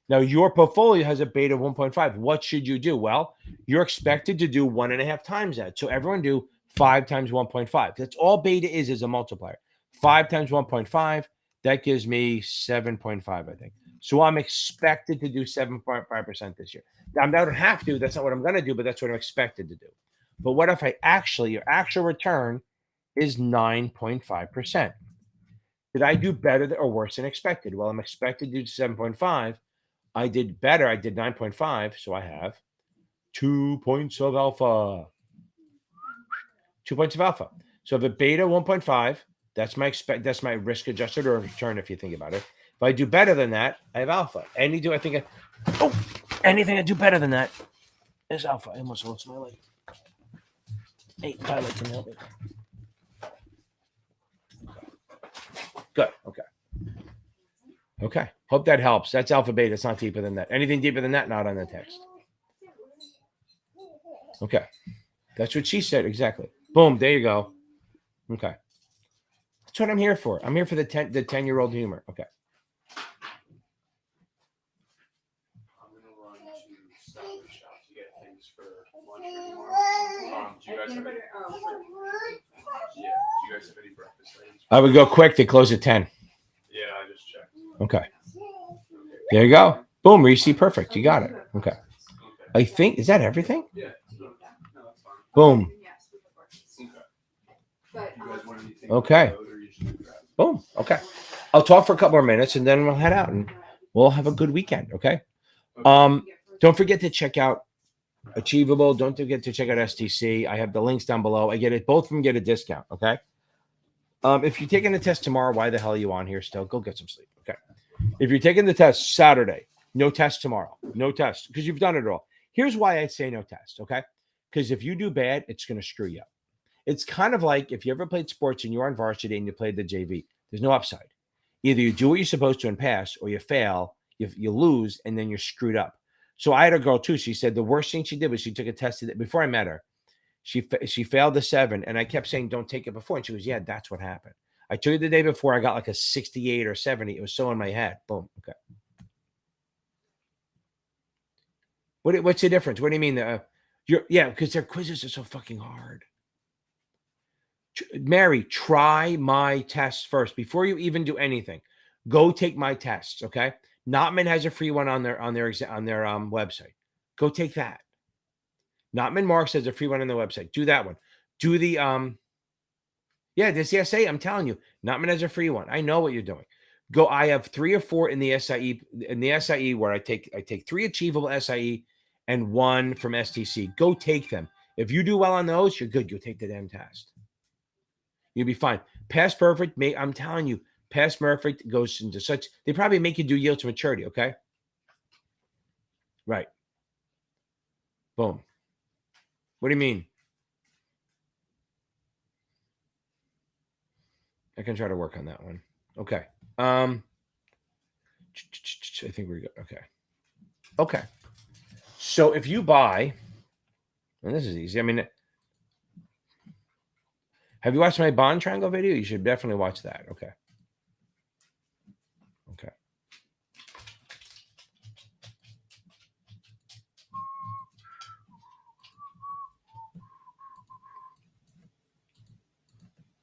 Now your portfolio has a beta of 1.5. What should you do? Well, you're expected to do 1.5 times that. So everyone do 5 times 1.5. That's all beta is a multiplier. 5 times 1.5, that gives me 7.5, I think. So I'm expected to do 7.5% this year. Now, I don't have to. That's not what I'm going to do, but that's what I'm expected to do. But what if your actual return is 9.5%? Did I do better or worse than expected? Well, I'm expected to do 7.5. I did better. I did 9.5. So I have 2 points of alpha. 2 points of alpha. So if a beta 1.5, that's my risk adjusted return if you think about it. If I do better than that, I have alpha. Anything I do better than that is alpha. I almost lost my leg. Hey, Tyler, can you help me? Good. Okay. Hope that helps. That's alpha beta. It's not deeper than that. Anything deeper than that, not on the text. Okay. That's what she said. Exactly. Boom. There you go. Okay. That's what I'm here for. I'm here for the 10-year-old humor. Okay. I'm going to run to Stop and Shop to get things for lunch tomorrow. Do you guys have any? Yeah. Do you guys have any breakfast items? I would go quick. They close at 10. Yeah, I just checked. Okay. There you go. Boom. Reese, perfect. You got it. Okay. I think, is that everything? Yeah. No, that's fine. Boom. Okay. Okay. Boom. Okay. I'll talk for a couple more minutes and then we'll head out and we'll have a good weekend. Okay. Don't forget to check out Achievable. Don't forget to check out STC. I have the links down below. I get it. Both of them get a discount. Okay. If you're taking the test tomorrow, why the hell are you on here still? Go get some sleep. Okay. If you're taking the test Saturday, no test tomorrow. No test because you've done it all. Here's why I say no test. Okay. Because if you do bad, it's going to screw you up. It's kind of like if you ever played sports and you're on varsity and you played the JV, there's no upside. Either you do what you're supposed to and pass, or you fail, you lose, and then you're screwed up. So I had a girl too. She said the worst thing she did was she took a test before I met her. She failed the 7, and I kept saying, don't take it before. And she goes, yeah, that's what happened. I took it the day before. I got like a 68 or 70. It was so in my head. Boom. Okay. What's the difference? What do you mean? Because their quizzes are so fucking hard. Mary, try my tests first before you even do anything. Go take my tests, okay? Notman has a free one on their website. Go take that. Notman Marks has a free one on their website. Do that one. Do the this essay. I'm telling you, Notman has a free one. I know what you're doing. Go. I have 3 or 4 in the SIE where I take 3 achievable SIE and 1 from STC. Go take them. If you do well on those, you're good. You'll take the damn test. You'll be fine. Past perfect, I'm telling you, past perfect goes into such. They probably make you do yield to maturity. Okay. Right. Boom. What do you mean? I can try to work on that one. Okay. I think we're good. Okay. So if you buy, and this is easy. I mean, have you watched my bond triangle video? You should definitely watch that. Okay.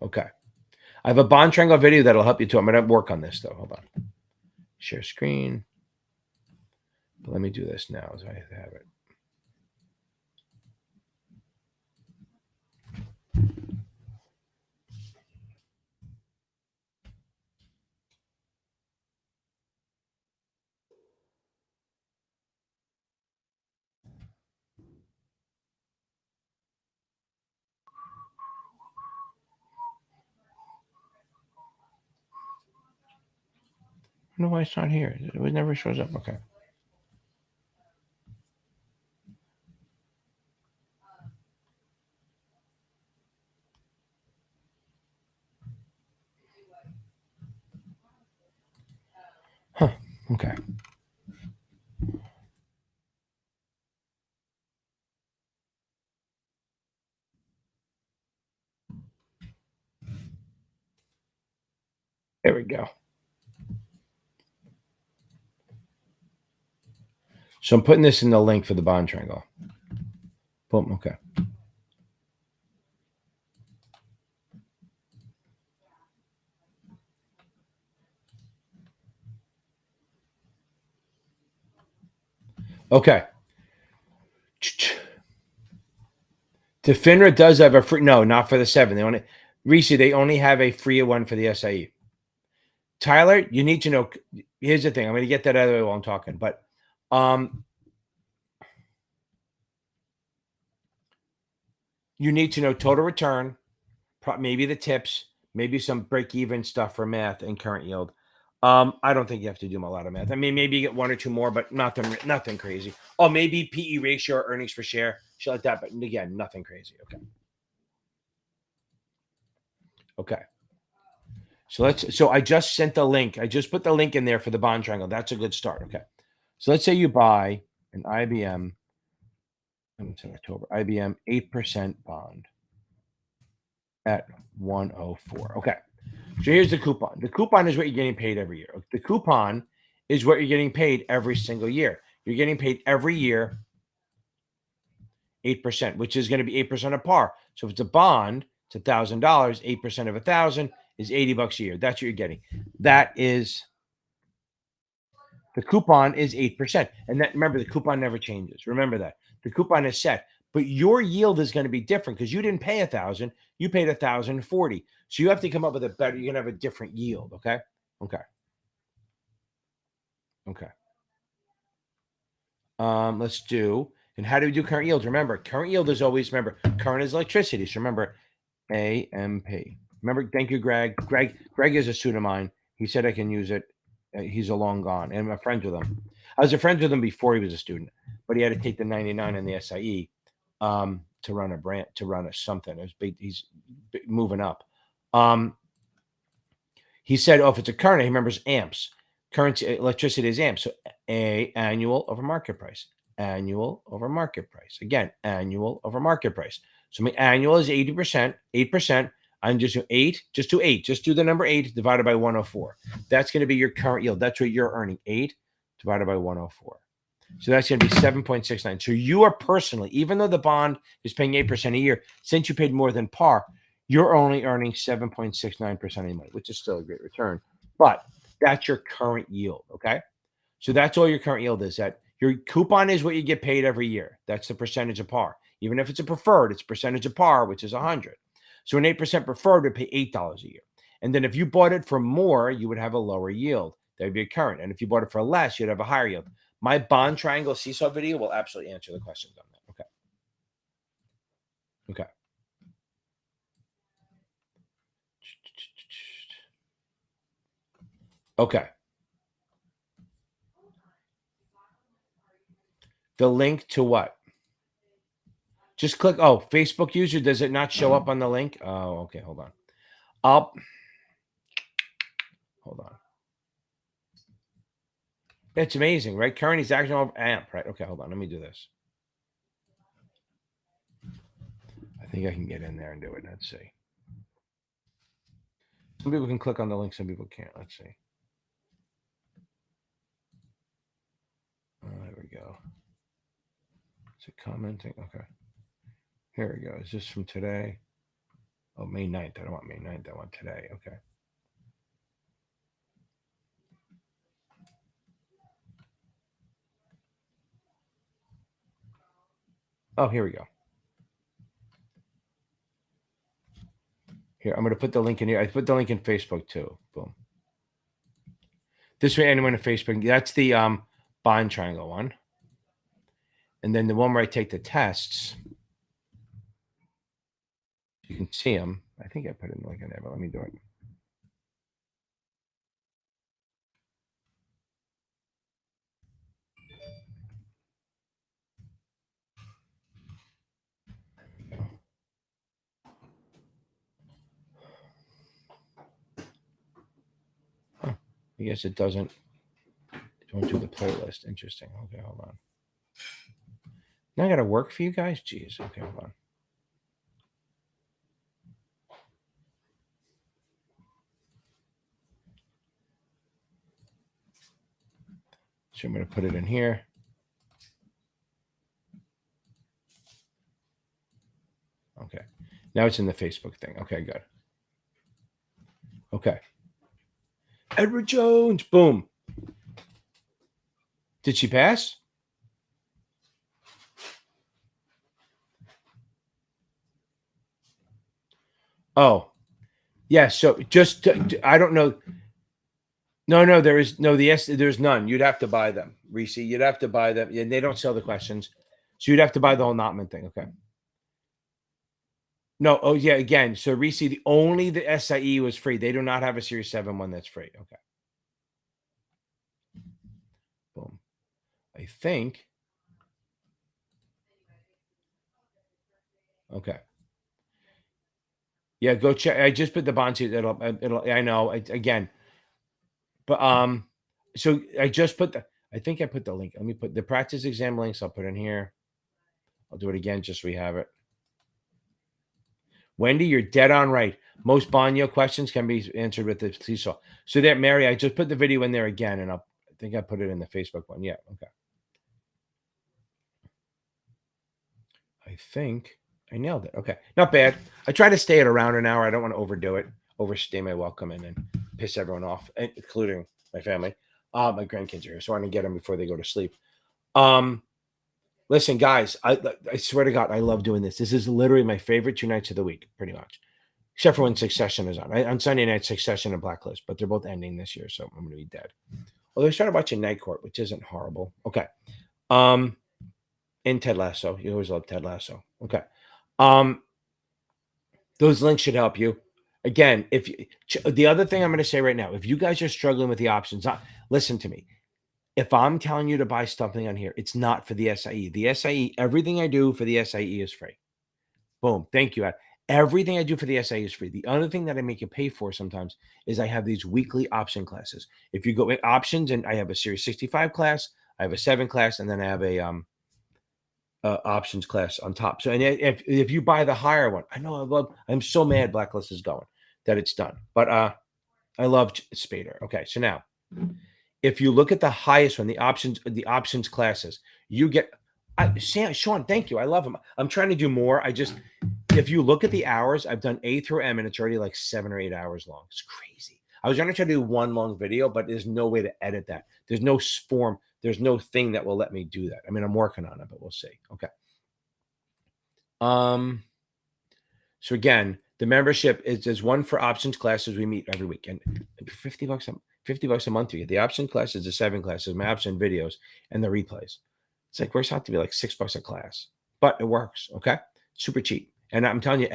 Okay. I have a bond triangle video that'll help you too. I'm going to work on this though. Hold on. Share screen. But let me do this now as I have it. I don't know why it's not here. It never shows up. Okay. Huh. Okay. There we go. So I'm putting this in the link for the bond triangle. Boom. Okay. Okay. The FINRA does have a free. No, not for the 7. They only have a free one for the SIE. Tyler, you need to know. Here's the thing. I'm going to get that out of the way while I'm talking, but you need to know total return, maybe the tips, maybe some break-even stuff for math and current yield. I don't think you have to do a lot of math. I mean, maybe you get 1 or 2 more, but nothing crazy. Oh, maybe PE ratio or earnings per share, shit like that. But again, nothing crazy. Okay. So I just sent the link. I just put the link in there for the bond triangle. That's a good start. Okay. So let's say you buy an IBM, it's in October, IBM 8% bond at 104. Okay. So here's the coupon. The coupon is what you're getting paid every year. The coupon is what you're getting paid every single year. You're getting paid every year 8%, which is going to be 8% of par. So if it's a bond, it's $1,000. 8% of 1,000 is $80 a year. That's what you're getting. That is the coupon is 8%. And that, remember, the coupon never changes. Remember that. The coupon is set. But your yield is going to be different because you didn't pay 1,000, you paid 1,040. So you have to come up with a better, you're going to have a different yield. Okay. Let's do, and how do we do current yields? Remember, current yield is always, current is electricity. So remember, AMP. Remember, thank you, Greg. Greg is a student of mine. He said I can use it. He's a long gone, and I'm friends with him. I was a friend with him before he was a student, but he had to take the 99 and the SIE to run a brand, to run a something. It was big. He's moving up. He said, oh, if it's a current, he remembers amps. Currency, electricity is amps. So annual over market price. Annual over market price. Again, annual over market price. So my annual is 80%, 8%. I'm just do 8, just do 8. Just do the number 8 divided by 104. That's going to be your current yield. That's what you're earning. 8 divided by 104. So that's going to be 7.69. So you are personally, even though the bond is paying 8% a year, since you paid more than par, you're only earning 7.69% of your money, which is still a great return. But that's your current yield. Okay. So that's all your current yield is. That your coupon is what you get paid every year. That's the percentage of par. Even if it's a preferred, it's percentage of par, which is 100. So an 8% preferred would pay $8 a year. And then if you bought it for more, you would have a lower yield. That would be a current. And if you bought it for less, you'd have a higher yield. My bond triangle seesaw video will absolutely answer the questions on that. Okay. Okay. The link to what? Just click. Oh, Facebook user. Does it not show up on the link? Oh, okay. Hold on. Hold on. It's amazing, right? Current is action over amp, right? Okay, hold on. Let me do this. I think I can get in there and do it. Let's see. Some people can click on the link, some people can't. Let's see. There we go. Is it commenting? Okay. Here we go. Is this from today? Oh, May 9th. I don't want May 9th. I want today. Okay. Oh, here we go. Here, I'm going to put the link in here. I put the link in Facebook too. Boom. This way, anyone in Facebook, that's the bond triangle one. And then the one where I take the tests, you can see them. I think I put in the link in there, but let me do it. Huh. I guess it doesn't. Don't do the playlist. Interesting. Okay, hold on. Now I got to work for you guys? Jeez. Okay, hold on. So I'm going to put it in here. Okay. Now it's in the Facebook thing. Okay, good. Okay. Edward Jones. Boom. Did she pass? Oh, yeah. So just, I don't know. No, there is no, there's none. You'd have to buy them, Reese. You'd have to buy them. And they don't sell the questions. So you'd have to buy the whole Notman thing. Okay. No. Oh, yeah. Again. So Reese, the SIE was free. They do not have a Series 7 one that's free. Okay. Boom. I think. Okay. Yeah, go check. I just put the bond sheet. I know. Again. But so I just put I think I put the link. Let me put the practice exam links. I'll put in here. I'll do it again just so we have it. Wendy, you're dead on right. Most Bonyo questions can be answered with the seesaw. So there, Mary, I just put the video in there again, and I think I put it in the Facebook one. Yeah, okay. I think I nailed it. Okay, not bad. I try to stay at around an hour. I don't want to overdo it, overstay my welcome, and then piss everyone off, including my family. My grandkids are here, so I want to get them before they go to sleep. Listen, guys, I swear to God, I love doing this. This is literally my favorite 2 nights of the week, pretty much, except for when Succession is on. On Sunday night, Succession and Blacklist, but they're both ending this year, so I'm going to be dead. Well, I started watching Night Court, which isn't horrible. Okay. And Ted Lasso. You always love Ted Lasso. Okay. Those links should help you. Again, the other thing I'm going to say right now, if you guys are struggling with the options, listen to me. If I'm telling you to buy something on here, it's not for the SIE. The SIE, everything I do for the SIE is free. Boom. Thank you, Ed. Everything I do for the SIE is free. The other thing that I make you pay for sometimes is I have these weekly option classes. If you go in options, and I have a Series 65 class, I have a 7 class, and then I have a options class on top. So, and if you buy the higher one, I'm so mad Blacklist is going that it's done. But I love Spader. Okay, so now if you look at the highest one, the options classes, you get Sean, thank you. I love him. I'm trying to do more. If you look at the hours, I've done A through M, and it's already like 7 or 8 hours long. It's crazy. I was going to try to do one long video, but there's no way to edit that. There's no form. There's no thing that will let me do that. I mean, I'm working on it, but we'll see. Okay. So again, the membership is one for options classes. We meet every week, and $50 a month. You get the option classes, the 7 classes, my option videos, and the replays. It's like works out to be like $6 a class, but it works. Okay, super cheap. And I'm telling you,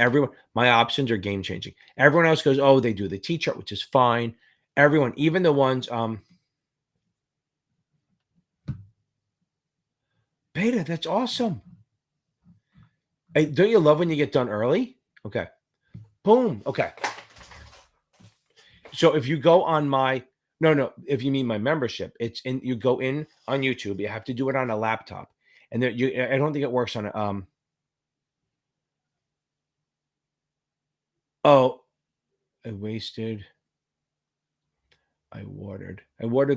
my options are game changing. Everyone else goes, oh, they do the T-chart, which is fine. Everyone, even the ones, Beta, that's awesome. Hey, don't you love when you get done early? Okay. Boom. Okay. So if you go on if you mean my membership, you go in on YouTube. You have to do it on a laptop, and I don't think it works on a. Oh, I watered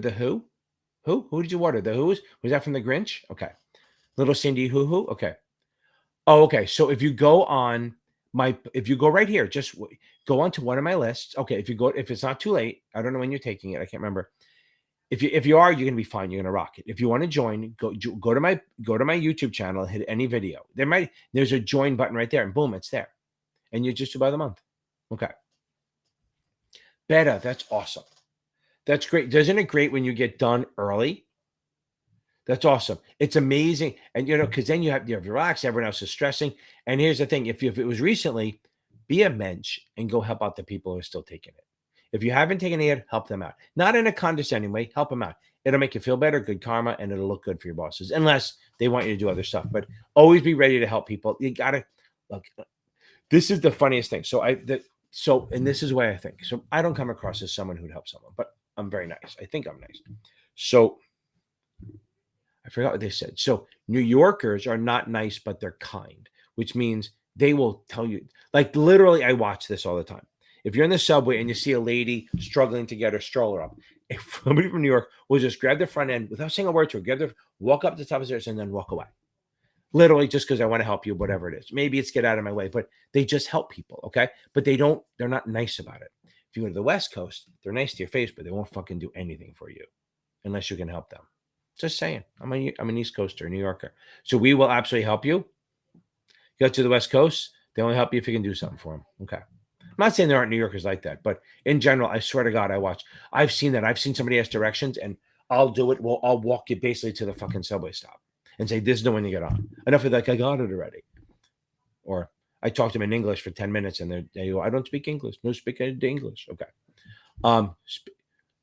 the who? Who did you water? The who's? Was that from the Grinch? Okay. Little Cindy who? Okay. Oh, okay. So if you go right here, just go onto one of my lists. Okay. If it's not too late, I don't know when you're taking it. I can't remember. If you are, you're gonna be fine. You're gonna rock it. If you want to join, go to my YouTube channel, hit any video. There's a join button right there, and boom, it's there. And you're just by the month. Okay. Better. That's awesome. That's great. Isn't it great when you get done early? That's awesome. It's amazing. And because then you have relaxed, everyone else is stressing. And here's the thing: if it was recently, be a mensch and go help out the people who are still taking it. If you haven't taken it yet, help them out. Not in a condescending way, help them out. It'll make you feel better, good karma, and it'll look good for your bosses, unless they want you to do other stuff. But always be ready to help people. You gotta look. This is the funniest thing. And this is why I think. So I don't come across as someone who'd help someone, but I'm very nice. I think I'm nice. So I forgot what they said. So New Yorkers are not nice, but they're kind, which means they will tell you, like literally, I watch this all the time. If you're in the subway and you see a lady struggling to get her stroller up, if somebody from New York will just grab the front end without saying a word to her, walk up the top of the stairs and then walk away. Literally, just because I want to help you, whatever it is. Maybe it's get out of my way, but they just help people, okay? But they're not nice about it. If you go to the West Coast, they're nice to your face, but they won't fucking do anything for you unless you can help them. Just saying. I'm an East Coaster, a New Yorker. So we will absolutely help you. You go to the West Coast, they only help you if you can do something for them. Okay. I'm not saying there aren't New Yorkers like that, but in general, I swear to God, I've seen that. I've seen somebody ask directions and I'll do it. Well, I'll walk you basically to the fucking subway stop and say, this is the one you get on. Enough of like, I got it already. Or I talk to them in English for 10 minutes and they go, I don't speak English. No, speak English. Okay.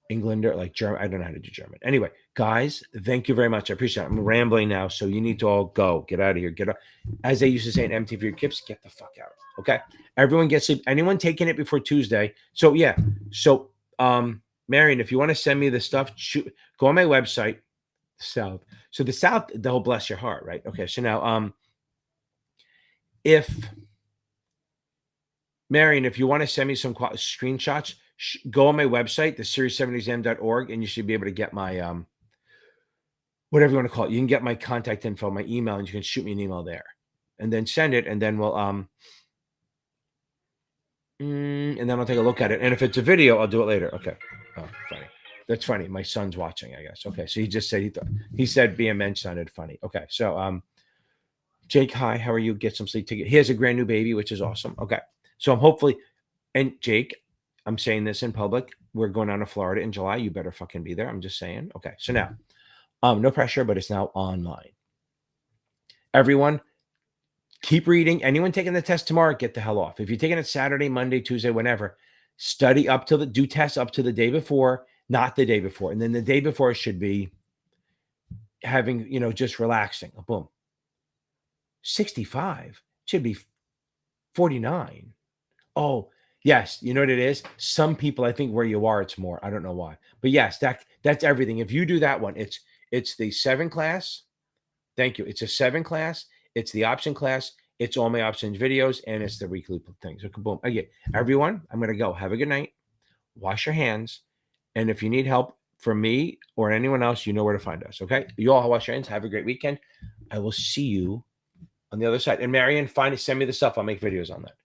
Englander, like German. I don't know how to do German. Anyway, guys, thank you very much. I appreciate it. I'm rambling now, so you need to all go. Get out of here. Get out. As they used to say in MTV for your kids, get the fuck out. Okay. Everyone gets sleep. Anyone taking it before Tuesday? So yeah. So Marion, if you want to send me the stuff, go on my website. South. So the South, they'll bless your heart, right? Okay. So now, if Marion, if you want to send me some screenshots, go on my website, the series7exam.org, and you should be able to get my whatever you want to call it. You can get my contact info, my email, and you can shoot me an email there, and then send it, and then we'll and then I'll take a look at it. And if it's a video, I'll do it later. Okay. Oh, funny. That's funny. My son's watching, I guess. Okay. So he just said he said being a mensch sounded funny. Okay. So Jake, hi, how are you? Get some sleep. He has a brand new baby, which is awesome. Okay. So I'm hopefully, and Jake, I'm saying this in public. We're going down to Florida in July. You better fucking be there. I'm just saying. Okay. So now, no pressure, but it's now online. Everyone, keep reading. Anyone taking the test tomorrow, get the hell off. If you're taking it Saturday, Monday, Tuesday, whenever, study do tests up to the day before, not the day before. And then the day before should be having, just relaxing. Boom. 65 should be 49. Oh, yes. You know what it is? Some people, I think where you are, it's more. I don't know why. But yes, that's everything. If you do that one, it's the 7 class. Thank you. It's a 7 class. It's the option class. It's all my options videos, and it's the weekly things. So boom. Again, everyone, I'm going to go. Have a good night. Wash your hands. And if you need help from me or anyone else, you know where to find us. Okay. You all wash your hands. Have a great weekend. I will see you on the other side. And Marion, send me the stuff. I'll make videos on that.